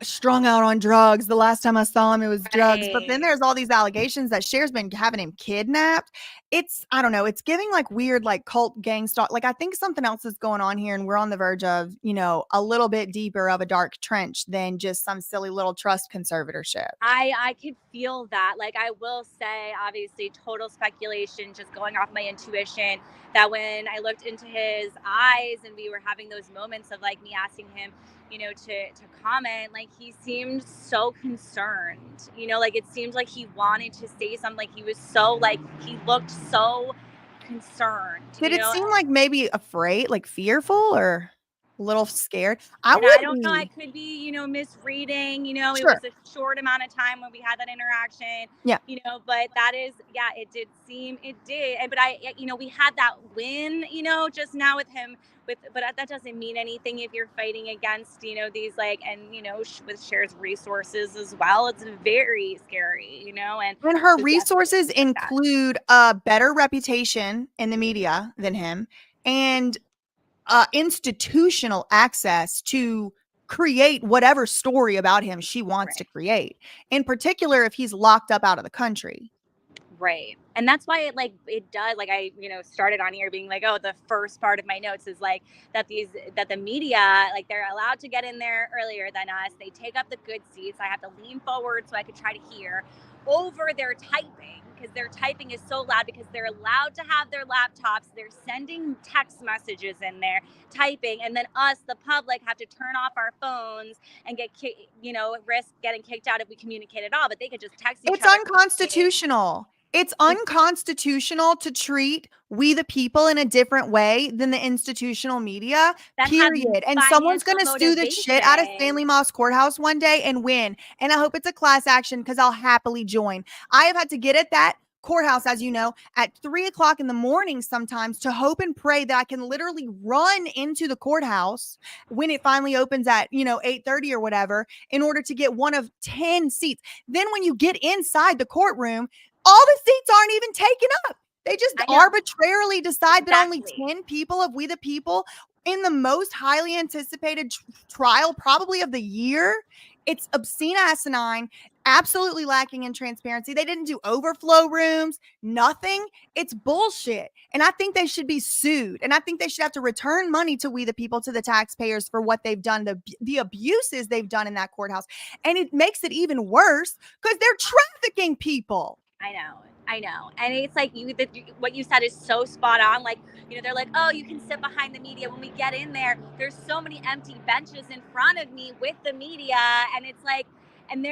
strung out on drugs. The last time I saw him, it was drugs. But then Right. there's all these allegations that Cher's been having him kidnapped. It's, I don't know, it's giving like weird, like cult gang stuff. Like, I think something else is going on here, and we're on the verge of, you know, a little bit deeper of a dark trench than just some silly little trust conservatorship. I could feel that. Like, I will say, obviously, total speculation, just going off my intuition, that when I looked into his eyes and we were having those moments of like me asking him, to comment, like he seemed so concerned. Like it seemed like he wanted to say something. Like he was so like he looked so concerned. Did it seem like maybe afraid, like fearful or a little scared? I And I would don't know, I be. could be, misreading, it was Sure. a short amount of time when we had that interaction, Yeah. but that is, yeah, it did. But we had that win, just now with him but that doesn't mean anything if you're fighting against, these like, and, with Cher's resources as well. It's very scary, and And her so definitely resources like that. include a better reputation in the media than him and institutional access to create whatever story about him she wants to Right. create. In particular, if he's locked up out of the country. Right. And that's why it does, like I, started on here being like, oh, the first part of my notes is like that the media, like they're allowed to get in there earlier than us. They take up the good seats. I have to lean forward so I could try to hear over their typing, because their typing is so loud, because they're allowed to have their laptops. They're sending text messages in there, typing, and then us, the public, have to turn off our phones and risk getting kicked out if we communicate at all. But they could just text each It's other. unconstitutional. It's unconstitutional to treat we the people in a different way than the institutional media, That have period. And someone's financial going to sue the shit out of motivation. Stanley Moss Courthouse one day and win. And I hope it's a class action because I'll happily join. I have had to get at that courthouse, as you know, at 3 o'clock in the morning sometimes to hope and pray that I can literally run into the courthouse when it finally opens at, 8:30 or whatever, in order to get one of 10 seats. Then when you get inside the courtroom, all the seats aren't even taken up. They just I know. arbitrarily decide that only Exactly. 10 people of We the People in the most highly anticipated trial, probably of the year. It's obscene, asinine, absolutely lacking in transparency. They didn't do overflow rooms, nothing. It's bullshit. And I think they should be sued. And I think they should have to return money to We the People, to the taxpayers, for what they've done, the abuses they've done in that courthouse. And it makes it even worse because they're trafficking people. I know. I know. And it's like what you said is so spot on. Like, they're like, oh, you can sit behind the media. When we get in there, there's so many empty benches in front of me with the media. And it's like, and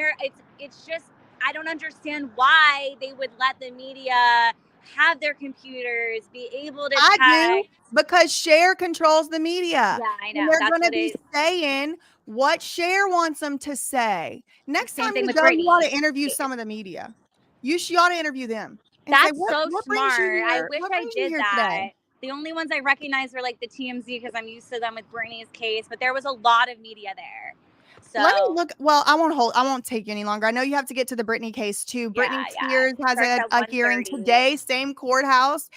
it's just, I don't understand why they would let the media have their computers, be able to I do, text. because Cher controls the media. Yeah, I And know. they're That's going to what be it saying what Cher wants them to say. Next Same time thing you with go, you ought Britney. to interview some of the media. You ought to interview them and say, That's what, so what brings you smart. I here? wish What I brings you did here that. today? The only ones I recognize were like the TMZ, because I'm used to them with Britney's case, but there was a lot of media there. Let me So look. Well, I won't take you any longer. I know you have to get to the Britney case too. Britney yeah, Spears has starts at a hearing 1:30. today, same courthouse.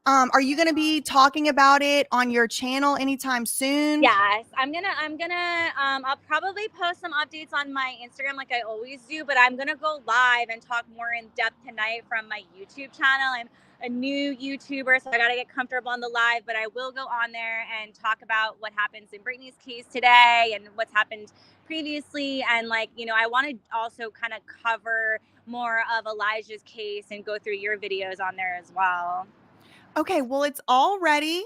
Are you going to be talking about it on your channel anytime soon? Yes, I'll probably post some updates on my Instagram like I always do, but I'm gonna go live and talk more in depth tonight from my YouTube channel. I'm a new YouTuber, so I gotta get comfortable on the live, but I will go on there and talk about what happens in Britney's case today and what's happened previously. And I want to also kind of cover more of Elijah's case and go through your videos on there as well. Okay, well, it's already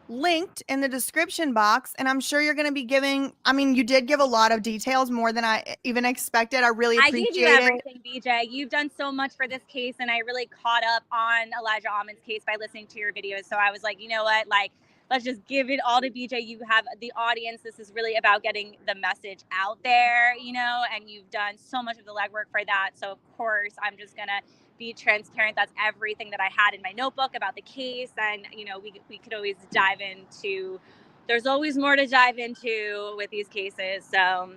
linked in the description box, and I'm sure you're going to be giving, I mean, you did give a lot of details, more than I even expected. I really I gave you appreciate it. everything, BJ. You've done so much for this case, and I really caught up on Elijah Almond's case by listening to your videos. So I was like, you know what? Like, let's just give it all to BJ. You have the audience. This is really about getting the message out there, and you've done so much of the legwork for that. So, of course, I'm just going to be transparent. That's everything that I had in my notebook about the case. And, we could always dive into, there's always more to dive into with these cases. So,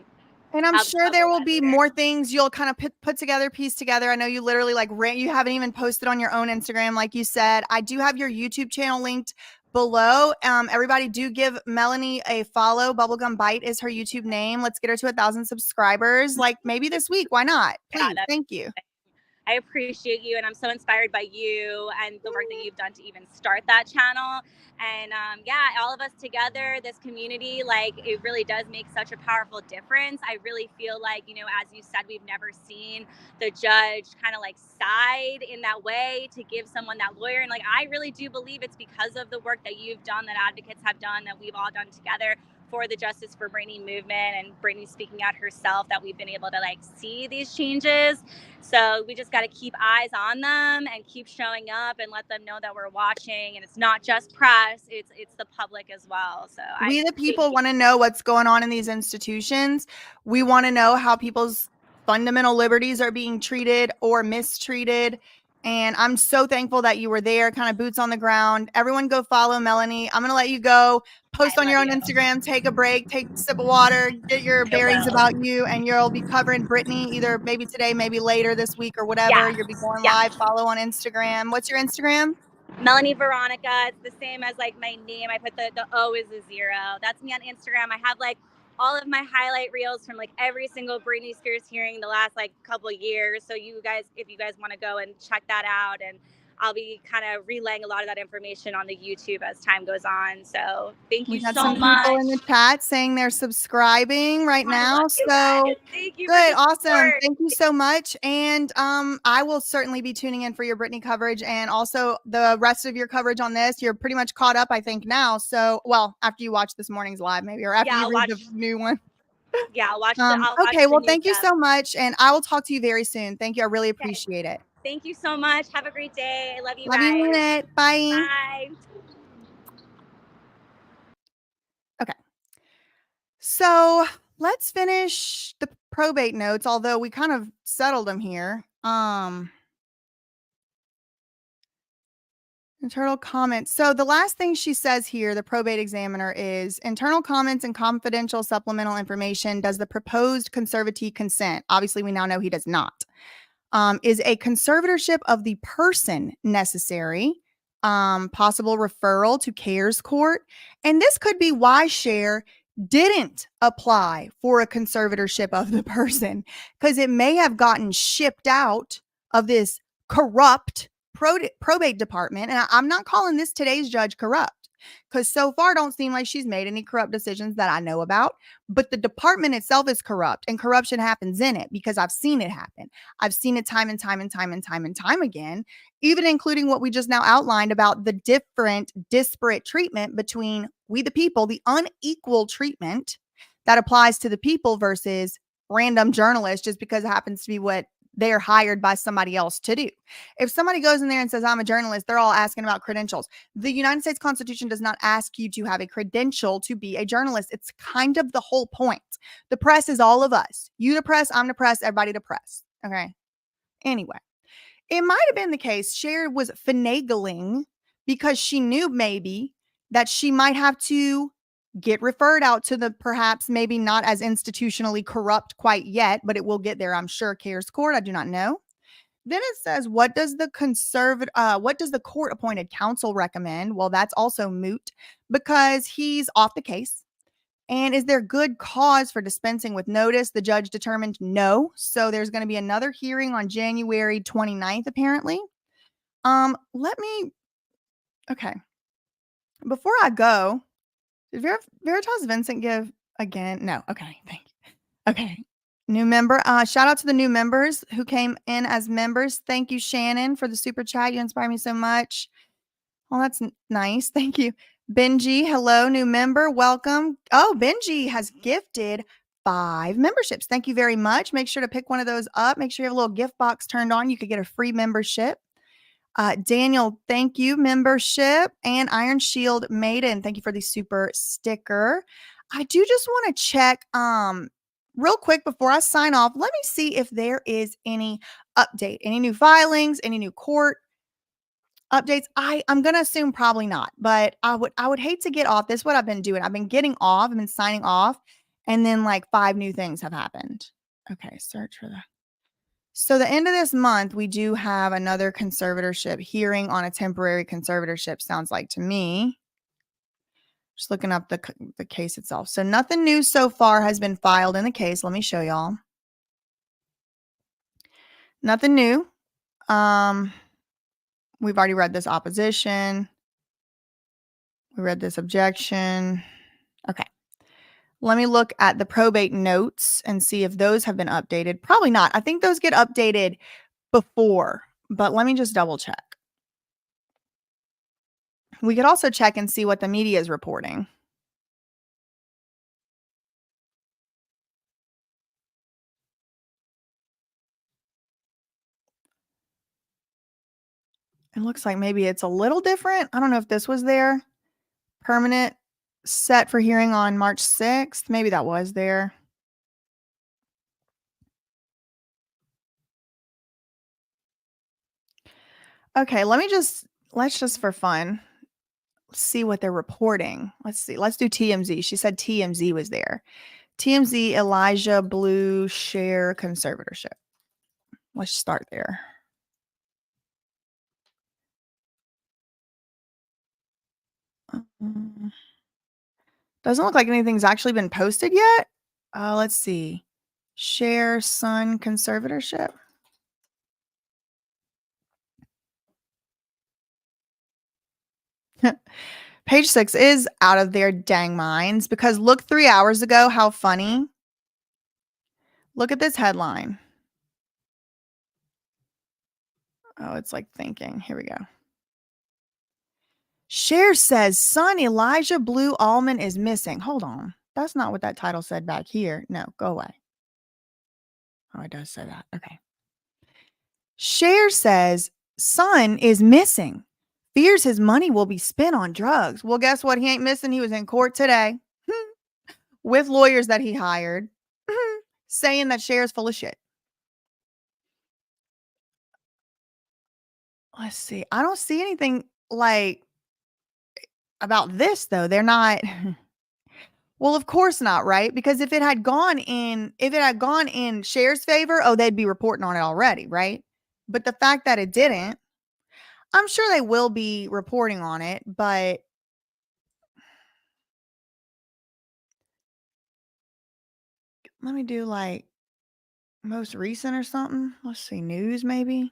And I'm of, sure of a there will be letter. more things you'll kind of put together, piece together. I know you literally like you haven't even posted on your own Instagram, like you said. I do have your YouTube channel linked below. Everybody do give Melanie a follow. Bubblegum Bite is her YouTube name. Let's get her to 1,000 subscribers. Like maybe this week. Why not? Yeah, Please. Thank you. I appreciate you, and I'm so inspired by you and the work that you've done to even start that channel. And yeah, all of us together, this community, like it really does make such a powerful difference. I really feel like, you know, as you said, we've never seen the judge kind of like side in that way to give someone that lawyer. And like, I really do believe it's because of the work that you've done, that advocates have done, that we've all done together for the Justice for Brittany movement, and Brittany speaking out herself, that we've been able to like see these changes. So we just got to keep eyes on them and keep showing up and let them know that we're watching. And it's not just press; it's the public as well. So We, I the thank people, you. want to know what's going on in these institutions. We want to know how people's fundamental liberties are being treated or mistreated. And I'm so thankful that you were there, kind of boots on the ground. Everyone go follow Melanie. I'm going to let you go. Post I on your love own you. Instagram, take a break, take a sip of water, get your I bearings will. about you, and you'll be covering Brittany either maybe today, maybe later this week or whatever. Yeah, You'll be going yeah. live. Follow on Instagram. What's your Instagram? Melanie Veronica. It's the same as like my name. I put the O is a 0. That's me on Instagram. I have like all of my highlight reels from like every single Britney Spears hearing the last like couple of years. So you guys, if you guys want to go and check that out, and I'll be kind of relaying a lot of that information on the YouTube as time goes on. So thank We you got so some people much. in the chat saying they're subscribing right I now. love you So guys. Thank you for good. the Awesome. support. Thank you so much. And I will certainly be tuning in for your Brittany coverage and also the rest of your coverage on this. You're pretty much caught up, I think, now. So, well, after you watch this morning's live, maybe, or after Yeah, you I'll read watch. the new one. Yeah, I'll watch Okay. the Well, new thank you stuff. so much. And I will talk to you very soon. Thank you. I really Okay. appreciate it. Thank you so much. Have a great day. I love you Love you, guys. mean it. Bye. Bye. Okay. So let's finish the probate notes, although we kind of settled them here. Internal comments. So the last thing she says here, the probate examiner, is internal comments and confidential supplemental information. Does the proposed conservatee consent? Obviously, we now know he does not. Is a conservatorship of the person necessary? Possible referral to CARES court. And this could be why Cher didn't apply for a conservatorship of the person, because it may have gotten shipped out of this corrupt probate department. And I'm not calling this today's judge corrupt, because so far don't seem like she's made any corrupt decisions that I know about. But the department itself is corrupt, and corruption happens in it because I've seen it happen. I've seen it time and time and time and time and time again, even including what we just now outlined about the different disparate treatment between we the people, the unequal treatment that applies to the people versus random journalists just because it happens to be what they're hired by somebody else to do. If somebody goes in there and says, I'm a journalist, they're all asking about credentials. The United States Constitution does not ask you to have a credential to be a journalist. It's kind of the whole point. The press is all of us. You the press, I'm the press, everybody the press. Okay. Anyway, it might have been the case Cher was finagling because she knew maybe that she might have to get referred out to the perhaps maybe not as institutionally corrupt quite yet, but it will get there, I'm sure, CARES court. I do not know. Then it says, what does the court appointed counsel recommend? Well, that's also moot because he's off the case. And is there good cause for dispensing with notice? The judge determined no. So there's going to be another hearing on January 29th, apparently. Let me, okay. Before I go, did Veritas Vincent give again? No. Okay. Thank you. Okay. New member. Shout out to the new members who came in as members. Thank you, Shannon, for the super chat. You inspire me so much. Well, that's nice. Thank you. Benji, hello, new member. Welcome. Oh, Benji has gifted 5 memberships. Thank you very much. Make sure to pick one of those up. Make sure you have a little gift box turned on. You could get a free membership. Daniel, thank you. Membership. And Iron Shield Maiden, thank you for the super sticker. I do just want to check real quick before I sign off. Let me see if there is any update, any new filings, any new court updates. I'm gonna assume probably not, but I would hate to get off. This is what I've been doing. I've been getting off. I've been signing off And then like 5 new things have happened. Okay, search for the. So the end of this month, we do have another conservatorship hearing on a temporary conservatorship, sounds like to me. Just looking up the case itself. So nothing new so far has been filed in the case. Let me show y'all. Nothing new. We've already read this opposition. We read this objection. Okay. Let me look at the probate notes and see if those have been updated. Probably not. I think those get updated before, but let me just double check. We could also check and see what the media is reporting. It looks like maybe it's a little different. I don't know if this was there. Permanent set for hearing on March 6th. Maybe that was there. Okay, let's just for fun see what they're reporting. Let's see. Let's do TMZ. She said TMZ was there. TMZ, Elijah Blue, Cher, conservatorship. Let's start there. Doesn't look like anything's actually been posted yet. Let's see. Cher, son, conservatorship. Page 6 is out of their dang minds because look 3 hours ago, how funny. Look at this headline. Oh, it's like thinking. Here we go. Cher says son Elijah Blue Allman is missing. Hold on. That's not what that title said back here. No, go away. Oh, it does say that. Okay. Cher says son is missing. Fears his money will be spent on drugs. Well, guess what? He ain't missing. He was in court today with lawyers that he hired saying that Cher's full of shit. Let's see. I don't see anything like about this though. They're not. Well, of course not, right? Because if it had gone in Cher's favor, oh, they'd be reporting on it already, right? But the fact that it didn't, I'm sure they will be reporting on it, but let me do like most recent or something. Let's see, news maybe.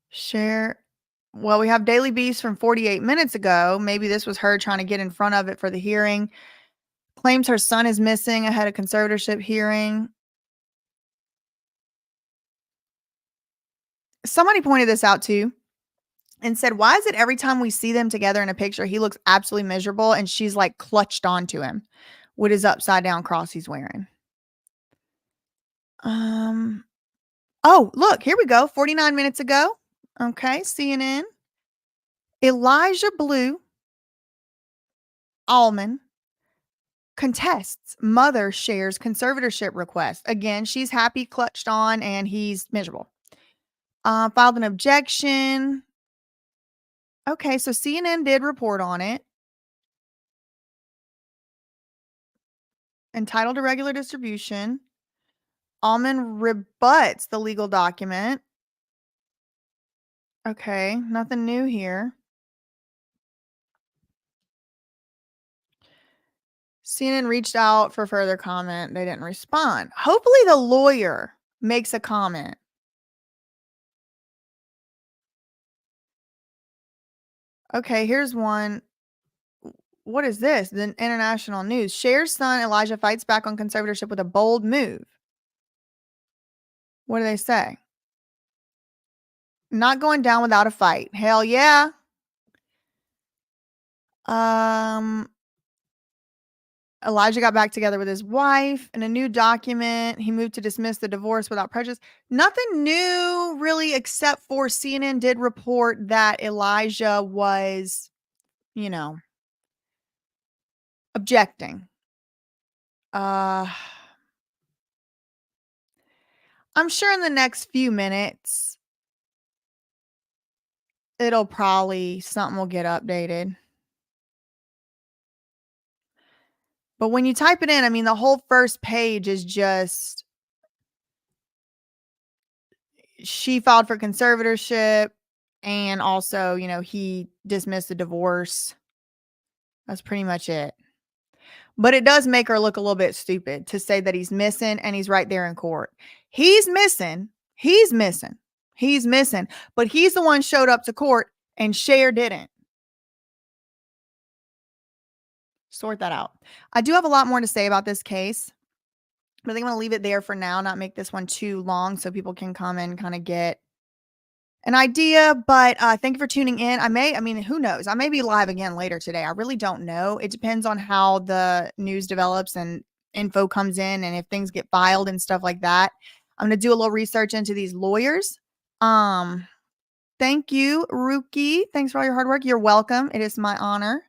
Cher. Well, we have Daily Beast from 48 minutes ago. Maybe this was her trying to get in front of it for the hearing. Claims her son is missing ahead of conservatorship hearing. Somebody pointed this out too and said, why is it every time we see them together in a picture, he looks absolutely miserable and she's like clutched onto him with his upside down cross he's wearing? Oh, look, here we go. 49 minutes ago. Okay, CNN. Elijah Blue Allman contests mother Cher's conservatorship request. Again, she's happy, clutched on, and he's miserable. Filed an objection. Okay, so CNN did report on it. Entitled to regular distribution. Allman rebuts the legal document. Okay, nothing new here. CNN reached out for further comment. They didn't respond. Hopefully the lawyer makes a comment. Okay, here's one. What is this? The international news. Cher's son Elijah fights back on conservatorship with a bold move. What do they say? Not going down without a fight. Hell yeah. Elijah got back together with his wife in a new document. He moved to dismiss the divorce without prejudice. Nothing new really, except for CNN did report that Elijah was, objecting. I'm sure in the next few minutes, something will get updated. But when you type it in, I mean, the whole first page is just she filed for conservatorship and also, you know, he dismissed the divorce. That's pretty much it. But it does make her look a little bit stupid to say that he's missing and he's right there in court. He's missing. He's missing. He's missing. But he's the one showed up to court and Cher didn't. Sort that out. I do have a lot more to say about this case, but I think I'm going to leave it there for now, not make this one too long so people can come and kind of get an idea. But thank you for tuning in. I mean, who knows? I may be live again later today. I really don't know. It depends on how the news develops and info comes in and if things get filed and stuff like that. I'm going to do a little research into these lawyers. Thank you, Ruki. Thanks for all your hard work. You're welcome. It is my honor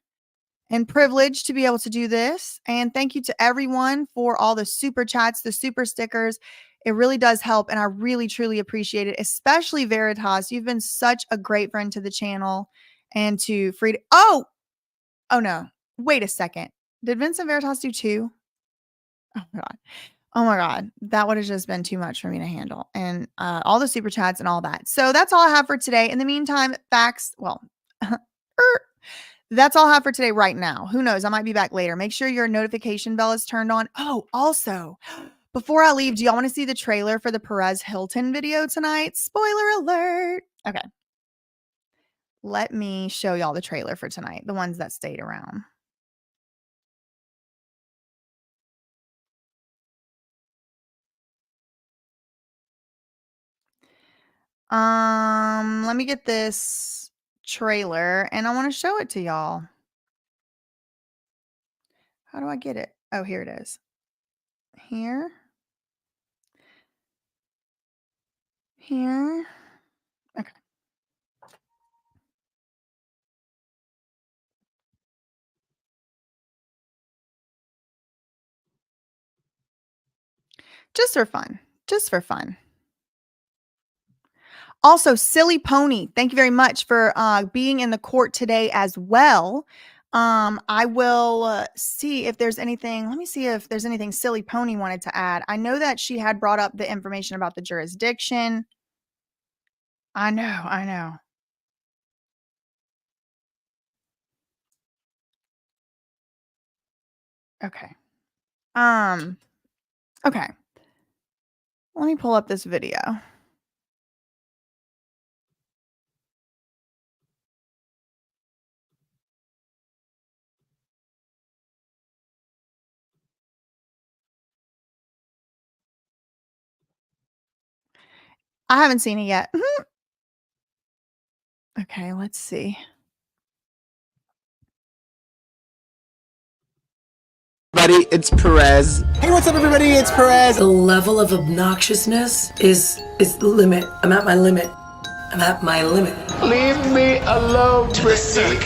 and privilege to be able to do this. And thank you to everyone for all the super chats, the super stickers. It really does help. And I really, truly appreciate it, especially Veritas. You've been such a great friend to the channel and to Frida. Oh no. Wait a second. Did Vincent Veritas do 2? Oh my God. Oh my God. That would have just been too much for me to handle. And all the super chats and all that. So that's all I have for today. In the meantime, facts. Well, that's all I have for today right now. Who knows? I might be back later. Make sure your notification bell is turned on. Oh, also, before I leave, do y'all want to see the trailer for the Perez Hilton video tonight? Spoiler alert. Okay. Let me show y'all the trailer for tonight. The ones that stayed around. Let me get this trailer and I want to show it to y'all. How do I get it? Oh, here it is. Here. Here. Okay. Just for fun. Just for fun. Also, Silly Pony, thank you very much for being in the court today as well. I will see if there's anything. Let me see if there's anything Silly Pony wanted to add. I know that she had brought up the information about the jurisdiction. I know. Okay. Okay. Let me pull up this video. I haven't seen it yet. Okay, let's see. Everybody, it's Perez. Hey, what's up, everybody? It's Perez. The level of obnoxiousness is the limit. I'm at my limit. I'm at my limit. Leave me alone, Brittany.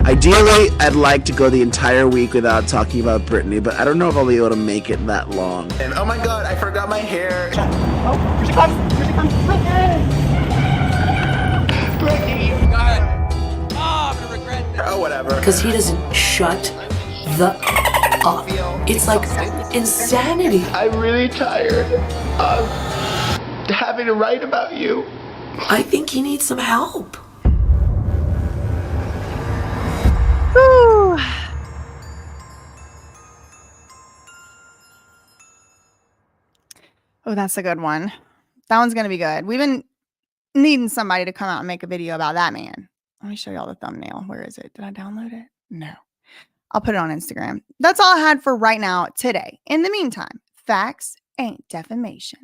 Ideally, I'd like to go the entire week without talking about Brittany, but I don't know if I'll be able to make it that long. And oh my god, I forgot my hair. Oh, here she comes! Here she comes! Brittany, you got it! Oh, I'm gonna regret this. Oh, whatever. Because he doesn't shut the up. It's like insanity. I'm really tired of having to write about you. I think he needs some help. Whew. Oh, that's a good one. That one's going to be good. We've been needing somebody to come out and make a video about that man. Let me show y'all the thumbnail. Where is it? Did I download it? No. I'll put it on Instagram. That's all I had for right now today. In the meantime, facts ain't defamation.